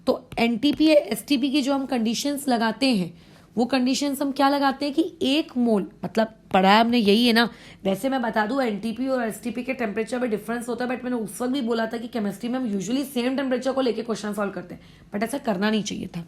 तो एनटीपी एसटीपी की जो हम कंडीशंस लगाते हैं वो कंडीशंस हम क्या लगाते हैं कि 1 मोल, मतलब पढ़ा हमने यही है ना। वैसे मैं बता दूं एनटीपी और एसटीपी के टेम्परेचर में डिफरेंस होता है, बट मैंने उस वक्त भी बोला था कि केमिस्ट्री में हम यूजुअली सेम टेम्परेचर को लेके क्वेश्चन सॉल्व करते हैं, बट ऐसा करना नहीं चाहिए था,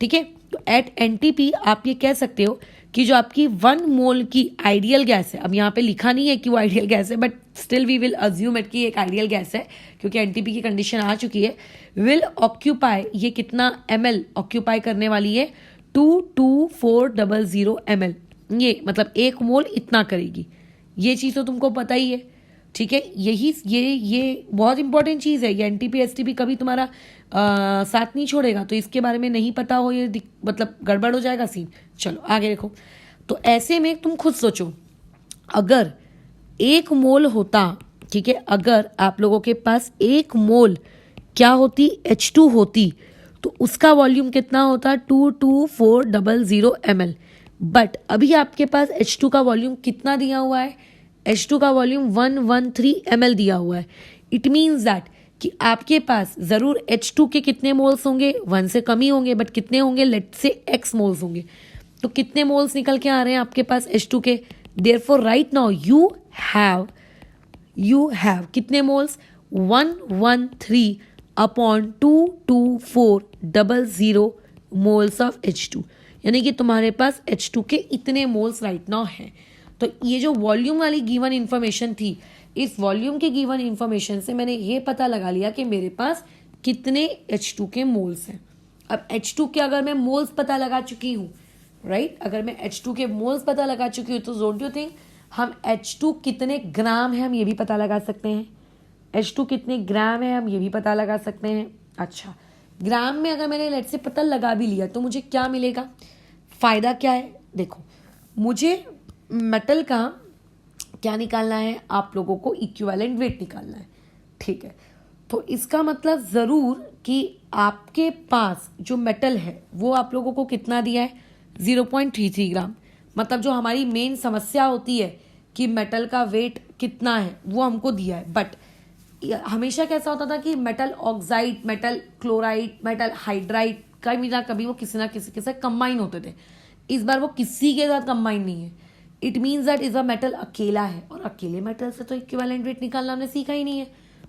ठीक है। तो एट एनटीपी आप ये कह सकते हो कि जो आपकी 1 मोल की आइडियल गैस है, अब यहाँ पे लिखा नहीं है कि वो आइडियल गैस है, but still we will assume it कि एक आइडियल गैस है क्योंकि एनटीपी की कंडीशन आ चुकी है। विल ऑक्यूपाई, ये कितना ml ऑक्यूपाई करने वाली है, 22400 ml, ये मतलब 1 मोल इतना करेगी। ये चीज़ तो तुमको पता ही है, ठीक है। यही ये बहुत इंपॉर्टेंट चीज़ है। ये एनटीपी एसटीपी कभी तुम्हारा साथ नहीं छोड़ेगा, तो इसके बारे में नहीं पता हो ये मतलब गड़बड़ हो जाएगा सीन। चलो आगे देखो। तो ऐसे में तुम खुद सोचो, अगर 1 मोल होता, ठीक है, अगर आप लोगों के पास 1 मोल क्या होती, H2 होती, तो उसका वॉल्यूम कितना होता, 22400 ml। बट अभी आपके पास H2 का वॉल्यूम कितना दिया हुआ है, H2 का वॉल्यूम 113 ml दिया हुआ है। इट मीन्स दैट कि आपके पास ज़रूर H2 के कितने मोल्स होंगे, 1 से कम ही होंगे, बट कितने होंगे, लेट से X मोल्स होंगे। तो कितने मोल्स निकल के आ रहे हैं आपके पास H2 के। Therefore right now you have कितने moles, 113 upon 22400 moles of H2, यानी कि तुम्हारे पास H2 के इतने मोल्स राइट नाउ हैं। तो ये जो वॉल्यूम वाली गिवन इन्फॉर्मेशन थी, इस वॉल्यूम की गिवन इन्फॉर्मेशन से मैंने ये पता लगा लिया कि मेरे पास कितने H2 के मोल्स हैं। अब H2 के अगर मैं मोल्स पता लगा चुकी हूँ, राइट, अगर मैं H2 के मोल्स पता लगा चुकी हूँ, तो डोंट यू थिंक हम H2 कितने ग्राम है हम ये भी पता लगा सकते हैं। H2 कितने ग्राम है हम ये भी पता लगा सकते हैं। अच्छा, ग्राम में अगर मैंने लेट से पता लगा भी लिया तो मुझे क्या मिलेगा, फ़ायदा क्या है? देखो, मुझे मेटल का क्या निकालना है, आप लोगों को इक्विवेलेंट वेट निकालना है, ठीक है। तो इसका मतलब ज़रूर कि आपके पास जो मेटल है वो आप लोगों को कितना दिया है, 0.33 ग्राम। मतलब जो हमारी मेन समस्या होती है कि मेटल का वेट कितना है वो हमको दिया है। बट हमेशा कैसा होता था कि metal oxide, metal chloride, metal hydride कभी ना कभी वो किसी ना किसी के साथ कंबाइन होते थे। इस बार वो किसी के साथ कंबाइन नहीं है। इट मीन्स दैट इस बार मेटल अकेला है, और अकेले मेटल से तो इक्विवेलेंट वेट निकालना हमने सीखा ही नहीं है।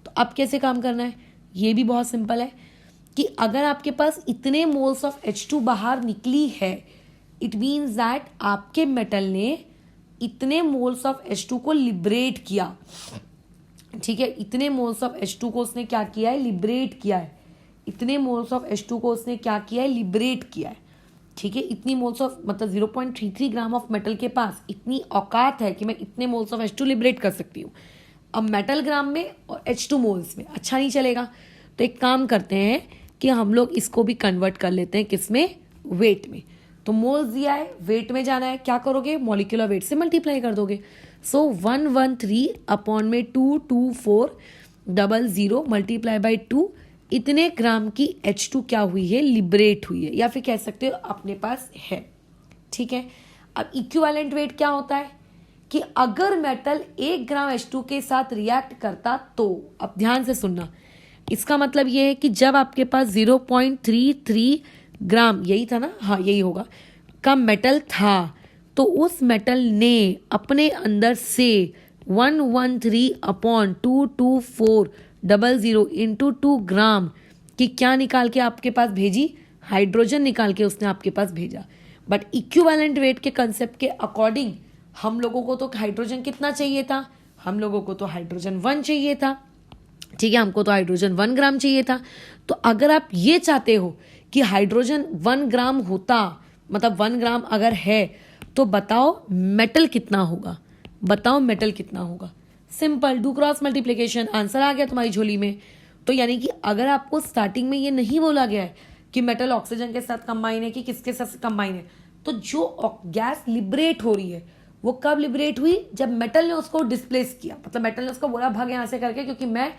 तो अब कैसे काम करना है, ये भी बहुत सिंपल है कि अगर आपके पास इतने मोल्स ऑफ H2 बाहर निकली है, इट मीन्स दैट आपके मेटल ने इतने मोल्स ऑफ H2 को लिबरेट किया। ठीक है, इतने मोल्स ऑफ H2 को उसने क्या किया है, लिबरेट किया है। इतने मोल्स ऑफ H2 को उसने क्या किया है, लिबरेट किया है। ठीक है, इतनी मोल्स ऑफ मतलब 0.33 ग्राम ऑफ मेटल के पास इतनी औकात है कि मैं इतने मोल्स ऑफ H2 लिबरेट कर सकती हूँ। अब मेटल ग्राम में और H2 मोल्स में अच्छा नहीं चलेगा, तो एक काम करते हैं कि हम लोग इसको भी कन्वर्ट कर लेते हैं, किसमें, वेट में। तो मोल्स दिया है, वेट में जाना है, क्या करोगे, मॉलिक्यूलर वेट से मल्टीप्लाई कर दोगे। सो 113 अपॉन में 22400 मल्टीप्लाई बाई 2, इतने ग्राम की H2 क्या हुई है, लिबरेट हुई है, या फिर कह सकते हो अपने पास है। ठीक है, अब इक्विवेलेंट वेट क्या होता है कि अगर मेटल 1 ग्राम H2 के साथ रिएक्ट करता तो, अब ध्यान से सुनना, इसका मतलब यह है कि जब आपके पास 0.33 ग्राम, यही था ना, हाँ यही होगा, का मेटल था, तो उस मेटल ने अपने अंदर से 113 अपॉन 22400 इंटू 2 ग्राम की क्या निकाल के आपके पास भेजी, हाइड्रोजन निकाल के उसने आपके पास भेजा। बट इक्विवेलेंट वेट के कंसेप्ट के अकॉर्डिंग हम लोगों को तो हाइड्रोजन कितना चाहिए था, हम लोगों को तो हाइड्रोजन 1 चाहिए था। ठीक है, हमको तो हाइड्रोजन 1 ग्राम चाहिए था। तो अगर आप ये चाहते हो कि हाइड्रोजन 1 ग्राम होता, मतलब 1 ग्राम अगर है, तो बताओ मेटल कितना होगा, बताओ मेटल कितना होगा। Simple, do cross multiplication, answer आ गया तुम्हारी झोली में। तो यानी कि अगर आपको स्टार्टिंग में ये नहीं बोला गया है कि मेटल ऑक्सीजन के साथ कंबाइन है कि किसके साथ कंबाइन है, तो जो गैस लिबरेट हो रही है वो कब लिबरेट हुई, जब मेटल ने उसको डिस्प्लेस किया, मतलब मेटल ने उसको बोला भाग यहां से करके, क्योंकि मैं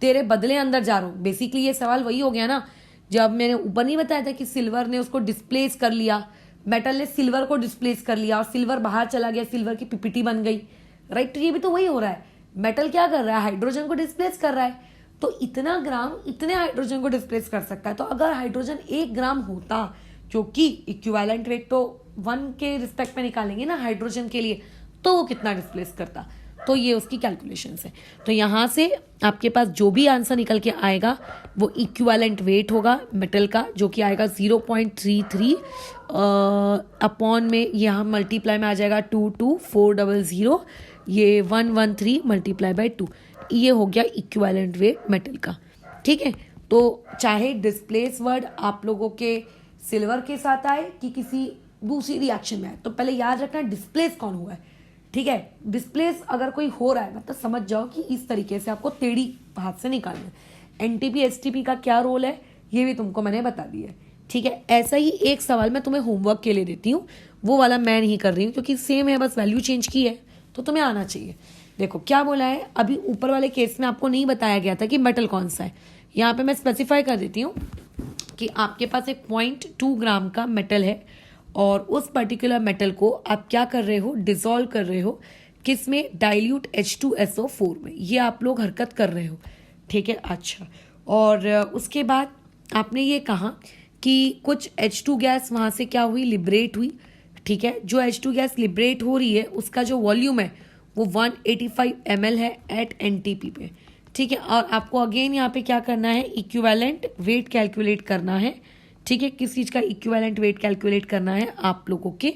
तेरे बदले अंदर जा रहा हूं। बेसिकली ये सवाल वही हो गया ना, जब मैंने ऊपर नहीं बताया था कि सिल्वर ने उसको डिस्प्लेस कर लिया, मेटल ने सिल्वर को डिस्प्लेस कर लिया और सिल्वर बाहर चला गया, सिल्वर की पीपीटी बन गई, राइट। तो ये भी तो वही हो रहा है, मेटल क्या कर रहा है, हाइड्रोजन को डिस्प्लेस कर रहा है। तो इतना ग्राम इतने हाइड्रोजन को डिस्प्लेस कर सकता है। तो अगर हाइड्रोजन 1 ग्राम होता, क्योंकि इक्विवेलेंट वेट तो 1 के रिस्पेक्ट में निकालेंगे ना हाइड्रोजन के लिए, तो वो कितना डिस्प्लेस करता, तो ये उसकी कैलकुलेशंस है। तो यहाँ से आपके पास जो भी आंसर निकल के आएगा वो इक्विवेलेंट वेट होगा मेटल का, जो कि आएगा 0.33 अपॉन में यहाँ मल्टीप्लाई में आ जाएगा 22400, ये 113 मल्टीप्लाई बाई 2, ये हो गया इक्विवेलेंट वेट मेटल का। ठीक है, तो चाहे डिस्प्लेस वर्ड आप लोगों के सिल्वर के साथ आए कि किसी दूसरी रिएक्शन में आए, तो पहले याद रखना डिस्प्लेस कौन हुआ है। ठीक है, डिस्प्लेस अगर कोई हो रहा है मतलब समझ जाओ कि इस तरीके से आपको टेढ़ी हाथ से निकालना है। एनटीपी एसटीपी का क्या रोल है ये भी तुमको मैंने बता दिया है। ठीक है, ऐसा ही एक सवाल मैं तुम्हें होमवर्क के लिए देती हूँ, वो वाला मैं नहीं कर रही हूँ क्योंकि सेम है, बस वैल्यू चेंज की है, तो तुम्हें आना चाहिए। देखो क्या बोला है, अभी ऊपर वाले केस में आपको नहीं बताया गया था कि मेटल कौन सा है, यहाँ पे मैं स्पेसिफाई कर देती हूँ कि आपके पास एक 0.2 ग्राम का मेटल है और उस पर्टिकुलर मेटल को आप क्या कर रहे हो, डिसॉल्व कर रहे हो, किस में, डाइल्यूट H2SO4 में, ये आप लोग हरकत कर रहे हो। ठीक है, अच्छा, और उसके बाद आपने ये कहा कि कुछ H2 गैस वहाँ से क्या हुई, लिबरेट हुई। ठीक है, जो H2 गैस लिबरेट हो रही है उसका जो वॉल्यूम है वो 185 ml है एट NTP पे। ठीक है, और आपको अगेन यहाँ पे क्या करना है, इक्विवेलेंट वेट कैलकुलेट करना है। ठीक है, किस चीज़ का इक्विवेलेंट वेट कैलकुलेट करना है, आप लोगों के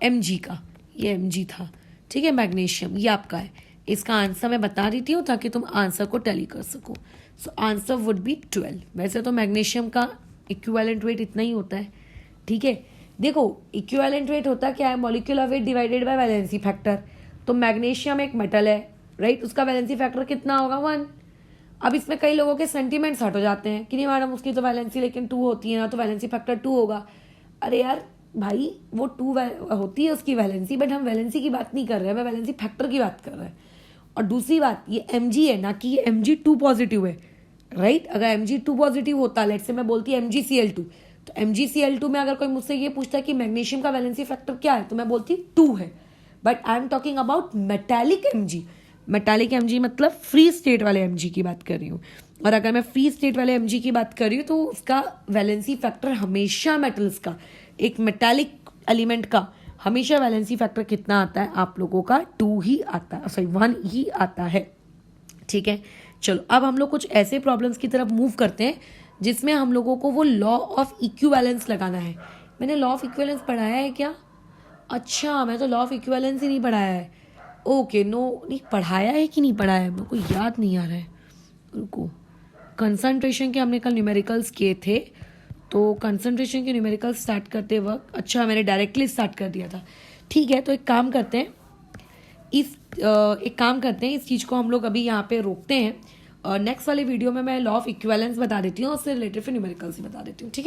mg का, ये mg था। ठीक है, मैग्नीशियम ये आपका है। इसका आंसर मैं बता देती हूँ ताकि तुम आंसर को टैली कर सको। So answer would be 12। वैसे तो मैग्नीशियम का इक्विवेलेंट वेट इतना ही होता है। ठीक है, देखो इक्विवेलेंट वेट होता क्या है, molecular weight divided by valency factor. तो मैग्नीशियम एक मेटल है, राइट, उसका वैलेंसी फैक्टर कितना होगा, 1। अब इसमें कई लोगों के सेंटीमेंट्स हट हो जाते हैं कि नहीं मैडम उसकी तो वैलेंसी लेकिन 2 होती है ना, तो वैलेंसी फैक्टर 2 होगा। अरे यार भाई, वो 2 होती है उसकी वैलेंसी, बट हम वैलेंसी की बात नहीं कर रहे हैं, मैं वैलेंसी फैक्टर की बात कर रहे हैं। और दूसरी बात, ये mg है ना कि ये mg2 पॉजिटिव है, राइट। अगर mg2 पॉजिटिव होता, लेट से मैं बोलती MgCl2, तो MgCl2 में अगर कोई मुझसे ये पूछता है कि मैग्नीशियम का वैलेंसी फैक्टर क्या है, तो मैं बोलती 2 है। But I am talking about metallic mg। Metallic mg मतलब फ्री स्टेट वाले mg की बात कर रही हूँ। और अगर मैं फ्री स्टेट वाले mg की बात कर रही हूँ तो उसका वैलेंसी फैक्टर हमेशा मेटल्स का, एक मेटालिक एलिमेंट का हमेशा वैलेंसी फैक्टर कितना आता है आप लोगों का, 2 ही आता है, सॉरी 1 ही आता है। ठीक है, चलो अब हम लोग कुछ ऐसे प्रॉब्लम्स की तरफ मूव करते हैं जिसमें हम लोगों को वो लॉ ऑफ इक्विवेलेंस लगाना है। मैंने लॉ ऑफ इक्विवेलेंस पढ़ाया है क्या? अच्छा, मैं तो लॉ ऑफ इक्विवेलेंस ही नहीं पढ़ाया है। ओके नो, नहीं पढ़ाया है कि नहीं पढ़ाया है मेरे को याद नहीं आ रहा है। रुको, कंसंट्रेशन के हमने कल न्यूमेरिकल्स किए थे, तो कंसंट्रेशन के न्यूमेरिकल्स स्टार्ट करते वक्त, अच्छा मैंने डायरेक्टली स्टार्ट कर दिया था। ठीक है, तो एक काम करते हैं, इस चीज़ को हम लोग अभी यहाँ पे रोकते हैं। नेक्स्ट वाले वीडियो में मैं लॉ ऑफ इक्विवेलेंस बता देती हूँ, उससे रिलेटेड फिर न्यूमेरिकल्स ही बता देती हूँ। ठीक है।